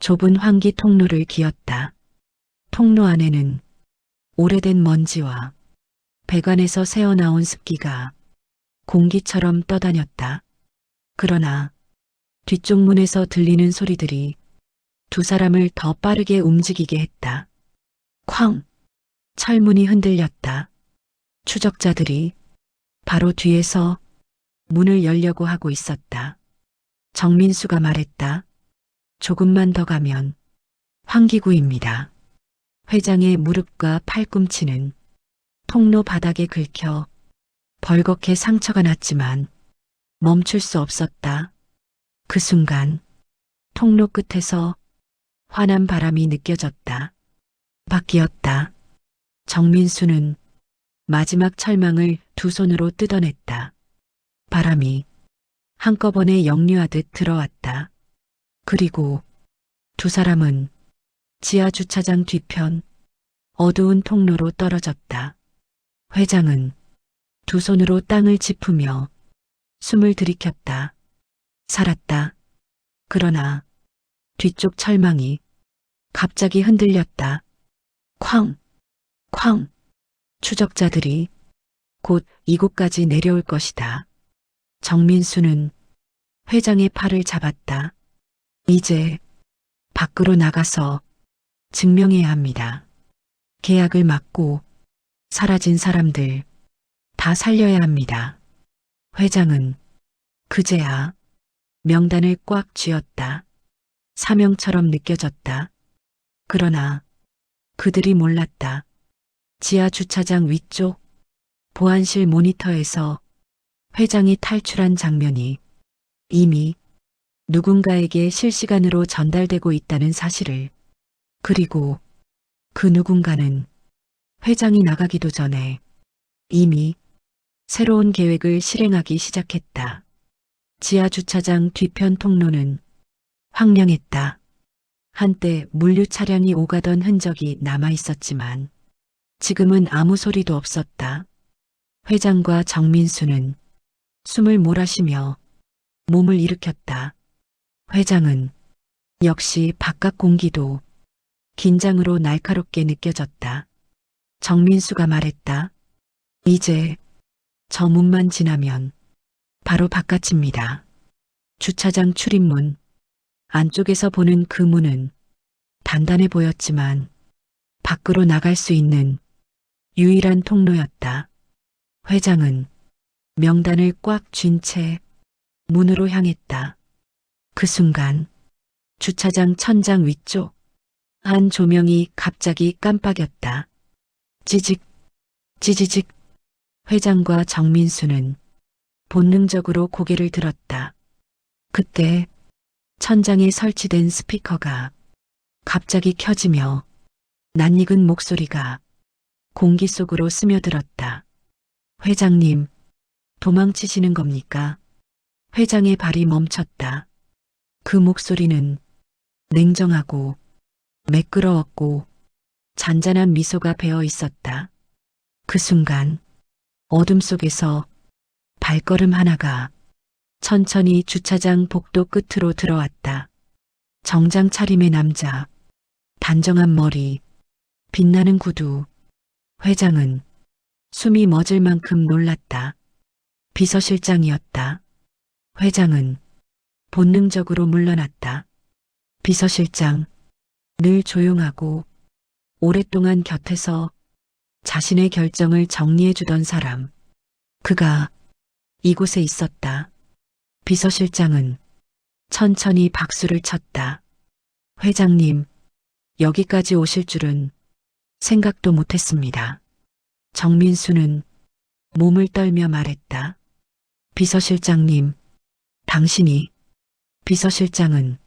좁은 환기 통로를 기었다. 통로 안에는 오래된 먼지와 배관에서 새어나온 습기가 공기처럼 떠다녔다. 그러나 뒤쪽 문에서 들리는 소리들이 두 사람을 더 빠르게 움직이게 했다. 쾅! 철문이 흔들렸다. 추적자들이 바로 뒤에서 문을 열려고 하고 있었다. 정민수가 말했다. 조금만 더 가면 환기구입니다. 회장의 무릎과 팔꿈치는 통로 바닥에 긁혀 벌겋게 상처가 났지만 멈출 수 없었다. 그 순간 통로 끝에서 환한 바람이 느껴졌다. 바뀌었다. 정민수는 마지막 철망을 두 손으로 뜯어냈다. 바람이 한꺼번에 역류하듯 들어왔다. 그리고 두 사람은 지하 주차장 뒤편 어두운 통로로 떨어졌다. 회장은 두 손으로 땅을 짚으며 숨을 들이켰다. 살았다. 그러나 뒤쪽 철망이 갑자기 흔들렸다. 쾅! 쾅! 추적자들이 곧 이곳까지 내려올 것이다. 정민수는 회장의 팔을 잡았다. 이제 밖으로 나가서 증명해야 합니다. 계약을 막고 사라진 사람들 다 살려야 합니다. 회장은 그제야 명단을 꽉 쥐었다. 사명처럼 느껴졌다. 그러나 그들이 몰랐다. 지하 주차장 위쪽 보안실 모니터에서 회장이 탈출한 장면이 이미 누군가에게 실시간으로 전달되고 있다는 사실을. 그리고 그 누군가는 회장이 나가기도 전에 이미 새로운 계획을 실행하기 시작했다. 지하 주차장 뒤편 통로는 황량했다. 한때 물류 차량이 오가던 흔적이 남아 있었지만 지금은 아무 소리도 없었다. 회장과 정민수는 숨을 몰아쉬며 몸을 일으켰다. 회장은 역시 바깥 공기도 긴장으로 날카롭게 느껴졌다. 정민수가 말했다. 이제 저 문만 지나면 바로 바깥입니다. 주차장 출입문. 안쪽에서 보는 그 문은 단단해 보였지만 밖으로 나갈 수 있는 유일한 통로였다. 회장은 명단을 꽉 쥔 채 문으로 향했다. 그 순간 주차장 천장 위쪽 한 조명이 갑자기 깜빡였다. 찌직, 찌지직. 회장과 정민수는 본능적으로 고개를 들었다. 그때 천장에 설치된 스피커가 갑자기 켜지며 낯익은 목소리가 공기 속으로 스며들었다. 회장님, 도망치시는 겁니까? 회장의 발이 멈췄다. 그 목소리는 냉정하고 매끄러웠고 잔잔한 미소가 배어 있었다. 그 순간 어둠 속에서 발걸음 하나가 천천히 주차장 복도 끝으로 들어왔다. 정장 차림의 남자, 단정한 머리, 빛나는 구두. 회장은 숨이 멎을 만큼 놀랐다. 비서실장이었다. 회장은 본능적으로 물러났다. 비서실장, 늘 조용하고 오랫동안 곁에서 자신의 결정을 정리해주던 사람. 그가 이곳에 있었다. 비서실장은 천천히 박수를 쳤다. 회장님, 여기까지 오실 줄은 생각도 못했습니다. 정민수는 몸을 떨며 말했다. 비서실장님, 당신이. 비서실장은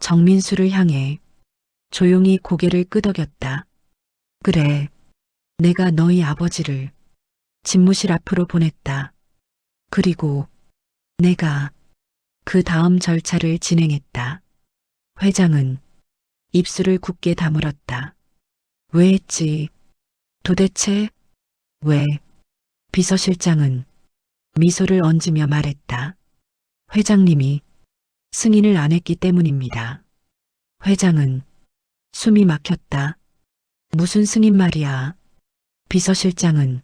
정민수를 향해 조용히 고개를 끄덕였다. 그래, 내가 너희 아버지를 집무실 앞으로 보냈다. 그리고 내가 그 다음 절차를 진행했다. 회장은 입술을 굳게 다물었다. 왜 했지? 도대체 왜? 비서실장은 미소를 얹으며 말했다. 회장님이 승인을 안 했기 때문입니다. 회장은 숨이 막혔다. 무슨 승인 말이야? 비서실장은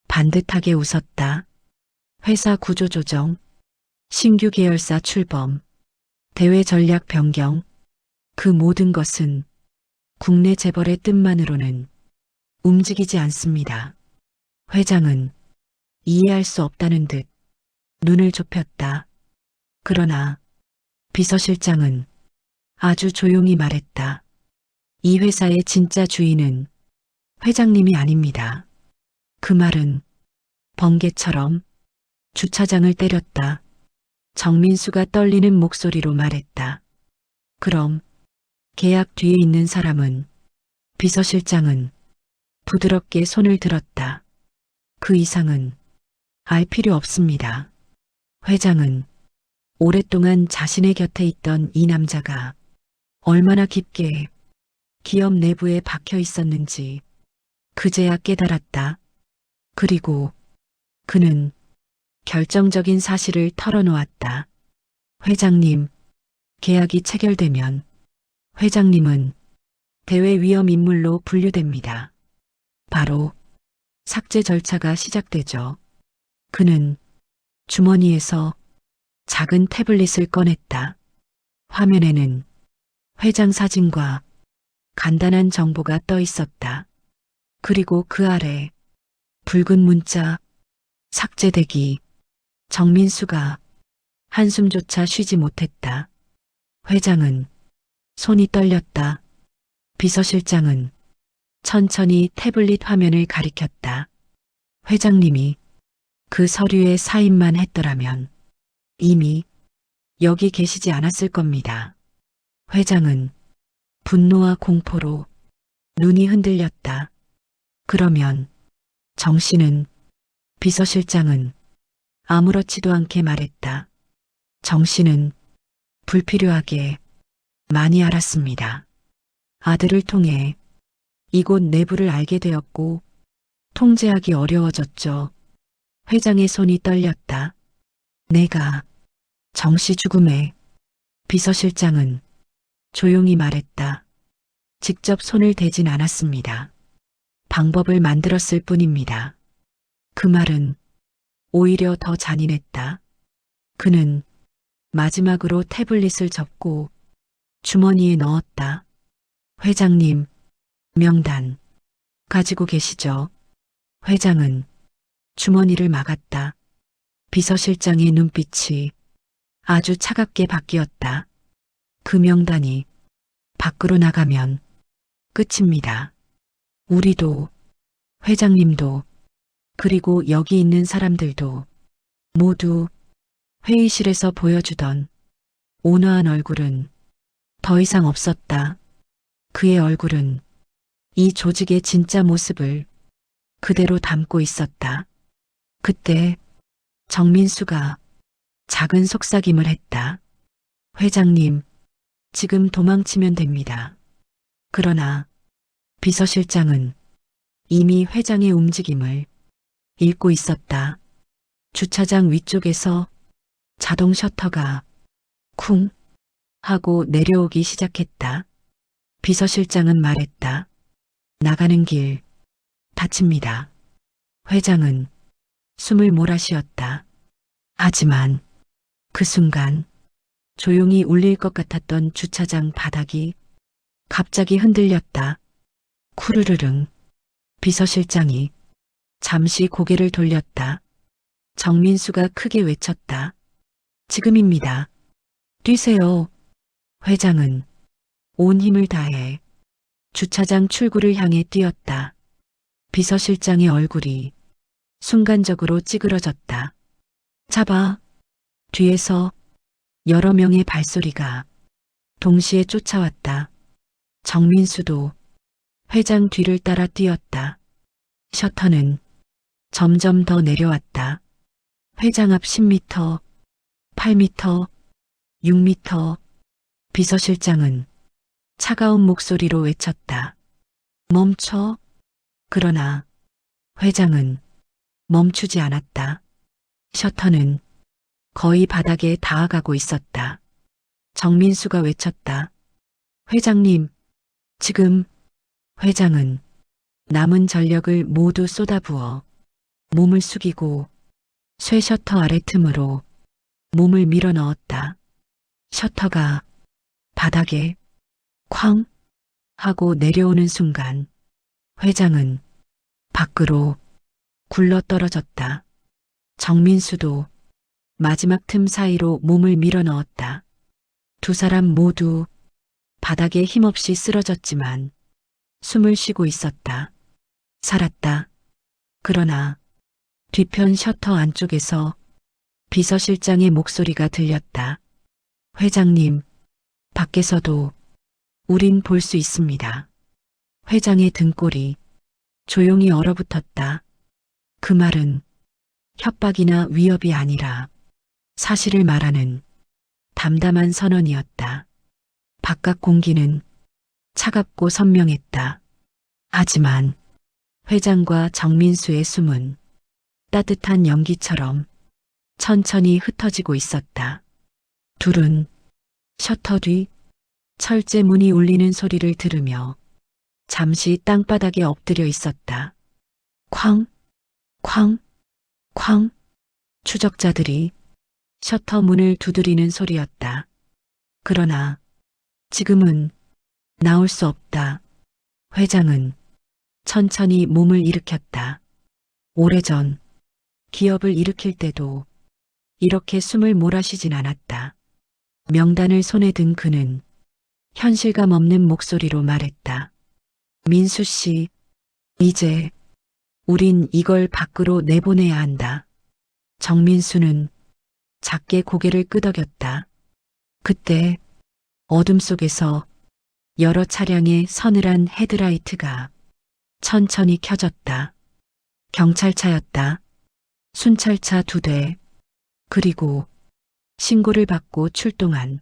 반듯하게 웃었다. 회사 구조 조정, 신규 계열사 출범, 대외 전략 변경, 그 모든 것은 국내 재벌의 뜻만으로는 움직이지 않습니다. 회장은 이해할 수 없다는 듯 눈을 좁혔다. 그러나 비서실장은 아주 조용히 말했다. 이 회사의 진짜 주인은 회장님이 아닙니다. 그 말은 번개처럼 주차장을 때렸다. 정민수가 떨리는 목소리로 말했다. 그럼 계약 뒤에 있는 사람은? 비서실장은 부드럽게 손을 들었다. 그 이상은 알 필요 없습니다. 회장은 오랫동안 자신의 곁에 있던 이 남자가 얼마나 깊게 기업 내부에 박혀 있었는지 그제야 깨달았다. 그리고 그는 결정적인 사실을 털어놓았다. 회장님, 계약이 체결되면 회장님은 대외 위험 인물로 분류됩니다. 바로 삭제 절차가 시작되죠. 그는 주머니에서 작은 태블릿을 꺼냈다. 화면에는 회장 사진과 간단한 정보가 떠 있었다. 그리고 그 아래 붉은 문자, 삭제되기. 정민수가 한숨조차 쉬지 못했다. 회장은 손이 떨렸다. 비서실장은 천천히 태블릿 화면을 가리켰다. 회장님이 그 서류에 사인만 했더라면 이미 여기 계시지 않았을 겁니다. 회장은 분노와 공포로 눈이 흔들렸다. 그러면 정 씨는? 비서실장은 아무렇지도 않게 말했다. 정 씨는 불필요하게 많이 알았습니다. 아들을 통해 이곳 내부를 알게 되었고 통제하기 어려워졌죠. 회장의 손이 떨렸다. 내가 정 씨 죽음에. 비서실장은 조용히 말했다. 직접 손을 대진 않았습니다. 방법을 만들었을 뿐입니다. 그 말은 오히려 더 잔인했다. 그는 마지막으로 태블릿을 접고 주머니에 넣었다. 회장님, 명단 가지고 계시죠? 회장은 주머니를 막았다. 비서실장의 눈빛이 아주 차갑게 바뀌었다. 그 명단이 밖으로 나가면 끝입니다. 우리도, 회장님도, 그리고 여기 있는 사람들도 모두 회의실에서 보여주던 온화한 얼굴은 더 이상 없었다. 그의 얼굴은 이 조직의 진짜 모습을 그대로 담고 있었다. 그때 정민수가 작은 속삭임을 했다. 회장님, 지금 도망치면 됩니다. 그러나 비서실장은 이미 회장의 움직임을 읽고 있었다. 주차장 위쪽에서 자동 셔터가 쿵 하고 내려오기 시작했다. 비서실장은 말했다. 나가는 길 닫힙니다. 회장은 숨을 몰아쉬었다. 하지만 그 순간 조용히 울릴 것 같았던 주차장 바닥이 갑자기 흔들렸다. 쿠르르릉. 비서실장이 잠시 고개를 돌렸다. 정민수가 크게 외쳤다. 지금입니다. 뛰세요. 회장은 온 힘을 다해 주차장 출구를 향해 뛰었다. 비서실장의 얼굴이 순간적으로 찌그러졌다. 잡아. 뒤에서 여러 명의 발소리가 동시에 쫓아왔다. 정민수도 회장 뒤를 따라 뛰었다. 셔터는 점점 더 내려왔다. 회장 앞 10m, 8m, 6m. 비서실장은 차가운 목소리로 외쳤다. 멈춰. 그러나 회장은 멈추지 않았다. 셔터는 거의 바닥에 닿아가고 있었다. 정민수가 외쳤다. 회장님, 지금. 회장은 남은 전력을 모두 쏟아부어 몸을 숙이고 쇠 셔터 아래 틈으로 몸을 밀어 넣었다. 셔터가 바닥에 쾅 하고 내려오는 순간 회장은 밖으로 굴러 떨어졌다. 정민수도 마지막 틈 사이로 몸을 밀어 넣었다. 두 사람 모두 바닥에 힘없이 쓰러졌지만 숨을 쉬고 있었다. 살았다. 그러나 뒤편 셔터 안쪽에서 비서실장의 목소리가 들렸다. 회장님, 밖에서도 우린 볼 수 있습니다. 회장의 등골이 조용히 얼어붙었다. 그 말은 협박이나 위협이 아니라 사실을 말하는 담담한 선언이었다. 바깥 공기는 차갑고 선명했다. 하지만 회장과 정민수의 숨은 따뜻한 연기처럼 천천히 흩어지고 있었다. 둘은 셔터 뒤 철제 문이 울리는 소리를 들으며 잠시 땅바닥에 엎드려 있었다. 쾅, 쾅, 쾅. 추적자들이 셔터 문을 두드리는 소리였다. 그러나 지금은 나올 수 없다. 회장은 천천히 몸을 일으켰다. 오래전 기업을 일으킬 때도 이렇게 숨을 몰아쉬진 않았다. 명단을 손에 든 그는 현실감 없는 목소리로 말했다. 민수 씨, 이제 우린 이걸 밖으로 내보내야 한다. 정민수는 작게 고개를 끄덕였다. 그때 어둠 속에서 여러 차량의 서늘한 헤드라이트가 천천히 켜졌다. 경찰차였다. 순찰차 2대, 그리고 신고를 받고 출동한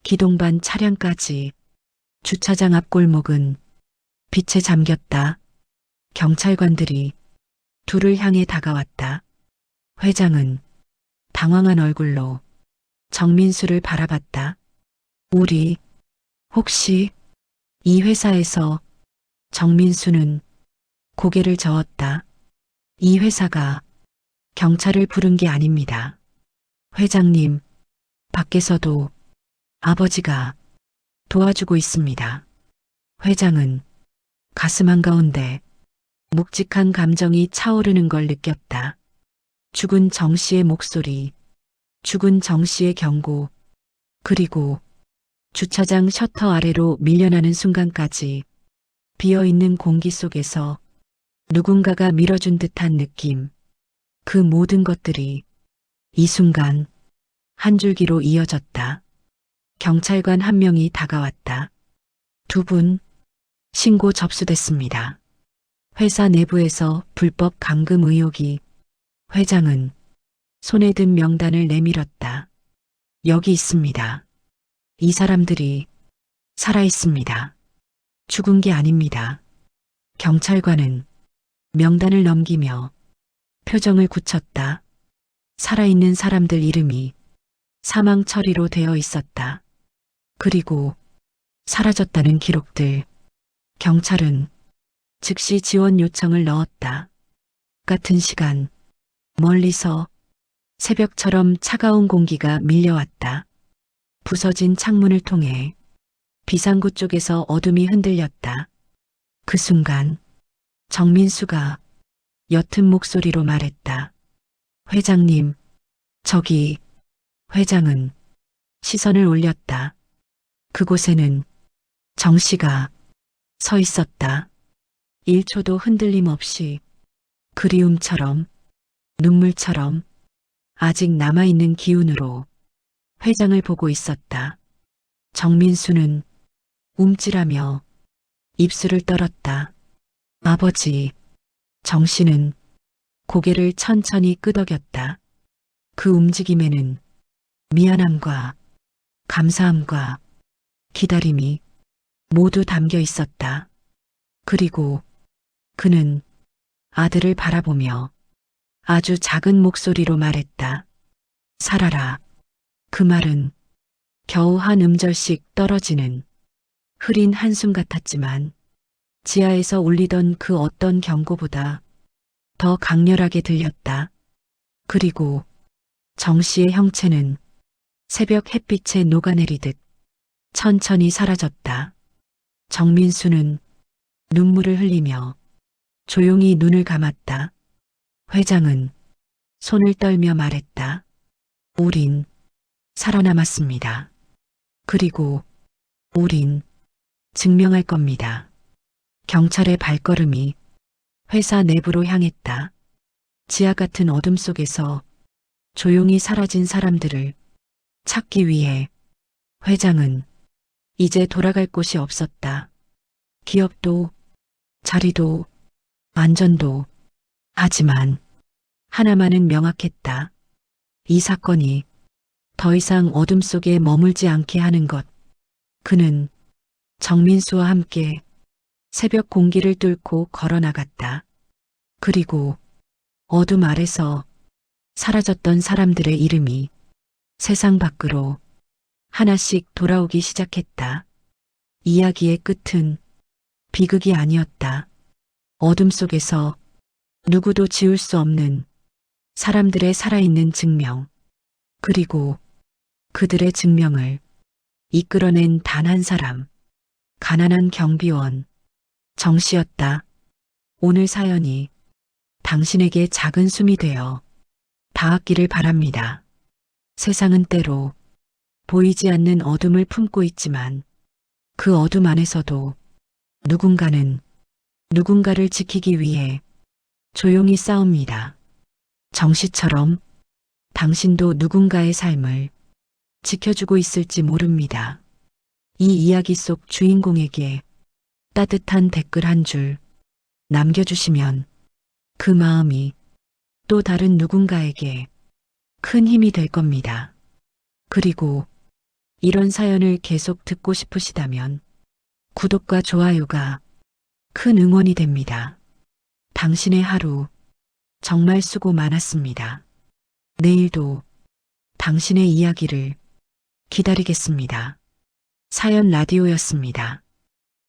기동반 차량까지. 주차장 앞 골목은 빛에 잠겼다. 경찰관들이 둘을 향해 다가왔다. 회장은 당황한 얼굴로 정민수를 바라봤다. 우리 혹시 이 회사에서. 정민수는 고개를 저었다. 이 회사가 경찰을 부른 게 아닙니다. 회장님, 밖에서도 아버지가 도와주고 있습니다. 회장은 가슴 한가운데 묵직한 감정이 차오르는 걸 느꼈다. 죽은 정 씨의 목소리, 죽은 정 씨의 경고, 그리고 주차장 셔터 아래로 밀려나는 순간까지 비어있는 공기 속에서 누군가가 밀어준 듯한 느낌. 그 모든 것들이 이 순간 한 줄기로 이어졌다. 경찰관 한 명이 다가왔다. 2분, 신고 접수됐습니다. 회사 내부에서 불법 감금 의혹이. 회장은 손에 든 명단을 내밀었다. 여기 있습니다. 이 사람들이 살아 있습니다. 죽은 게 아닙니다. 경찰관은 명단을 넘기며 표정을 굳혔다. 살아있는 사람들 이름이 사망 처리로 되어 있었다. 그리고 사라졌다는 기록들. 경찰은 즉시 지원 요청을 넣었다. 같은 시간, 멀리서 새벽처럼 차가운 공기가 밀려왔다. 부서진 창문을 통해 비상구 쪽에서 어둠이 흔들렸다. 그 순간 정민수가 옅은 목소리로 말했다. 회장님, 저기. 회장은 시선을 올렸다. 그곳에는 정 씨가 서 있었다. 1초도 흔들림 없이, 그리움처럼, 눈물처럼 아직 남아있는 기운으로 회장을 보고 있었다. 정민수는 움찔하며 입술을 떨었다. 아버지. 정 씨는 고개를 천천히 끄덕였다. 그 움직임에는 미안함과 감사함과 기다림이 모두 담겨 있었다. 그리고 그는 아들을 바라보며 아주 작은 목소리로 말했다. 살아라. 그 말은 겨우 한 음절씩 떨어지는 흐린 한숨 같았지만 지하에서 울리던 그 어떤 경고보다 더 강렬하게 들렸다. 그리고 정 씨의 형체는 새벽 햇빛에 녹아내리듯 천천히 사라졌다. 정민수는 눈물을 흘리며 조용히 눈을 감았다. 회장은 손을 떨며 말했다. 우린 살아남았습니다. 그리고 우린 증명할 겁니다. 경찰의 발걸음이 회사 내부로 향했다. 지하 같은 어둠 속에서 조용히 사라진 사람들을 찾기 위해 회장은 이제 돌아갈 곳이 없었다. 기업도, 자리도, 안전도. 하지만 하나만은 명확했다. 이 사건이 더 이상 어둠 속에 머물지 않게 하는 것. 그는 정민수와 함께 새벽 공기를 뚫고 걸어나갔다. 그리고 어둠 아래서 사라졌던 사람들의 이름이 세상 밖으로 하나씩 돌아오기 시작했다. 이야기의 끝은 비극이 아니었다. 어둠 속에서 누구도 지울 수 없는 사람들의 살아있는 증명. 그리고 그들의 증명을 이끌어낸 단 한 사람. 가난한 경비원 정 씨였다. 오늘 사연이 당신에게 작은 숨이 되어 닿았기를 바랍니다. 세상은 때로 보이지 않는 어둠을 품고 있지만 그 어둠 안에서도 누군가는 누군가를 지키기 위해 조용히 싸웁니다. 정 씨처럼 당신도 누군가의 삶을 지켜주고 있을지 모릅니다. 이 이야기 속 주인공에게 따뜻한 댓글 한 줄 남겨주시면 그 마음이 또 다른 누군가에게 큰 힘이 될 겁니다. 그리고 이런 사연을 계속 듣고 싶으시다면 구독과 좋아요가 큰 응원이 됩니다. 당신의 하루 정말 수고 많았습니다. 내일도 당신의 이야기를 기다리겠습니다. 사연 라디오였습니다.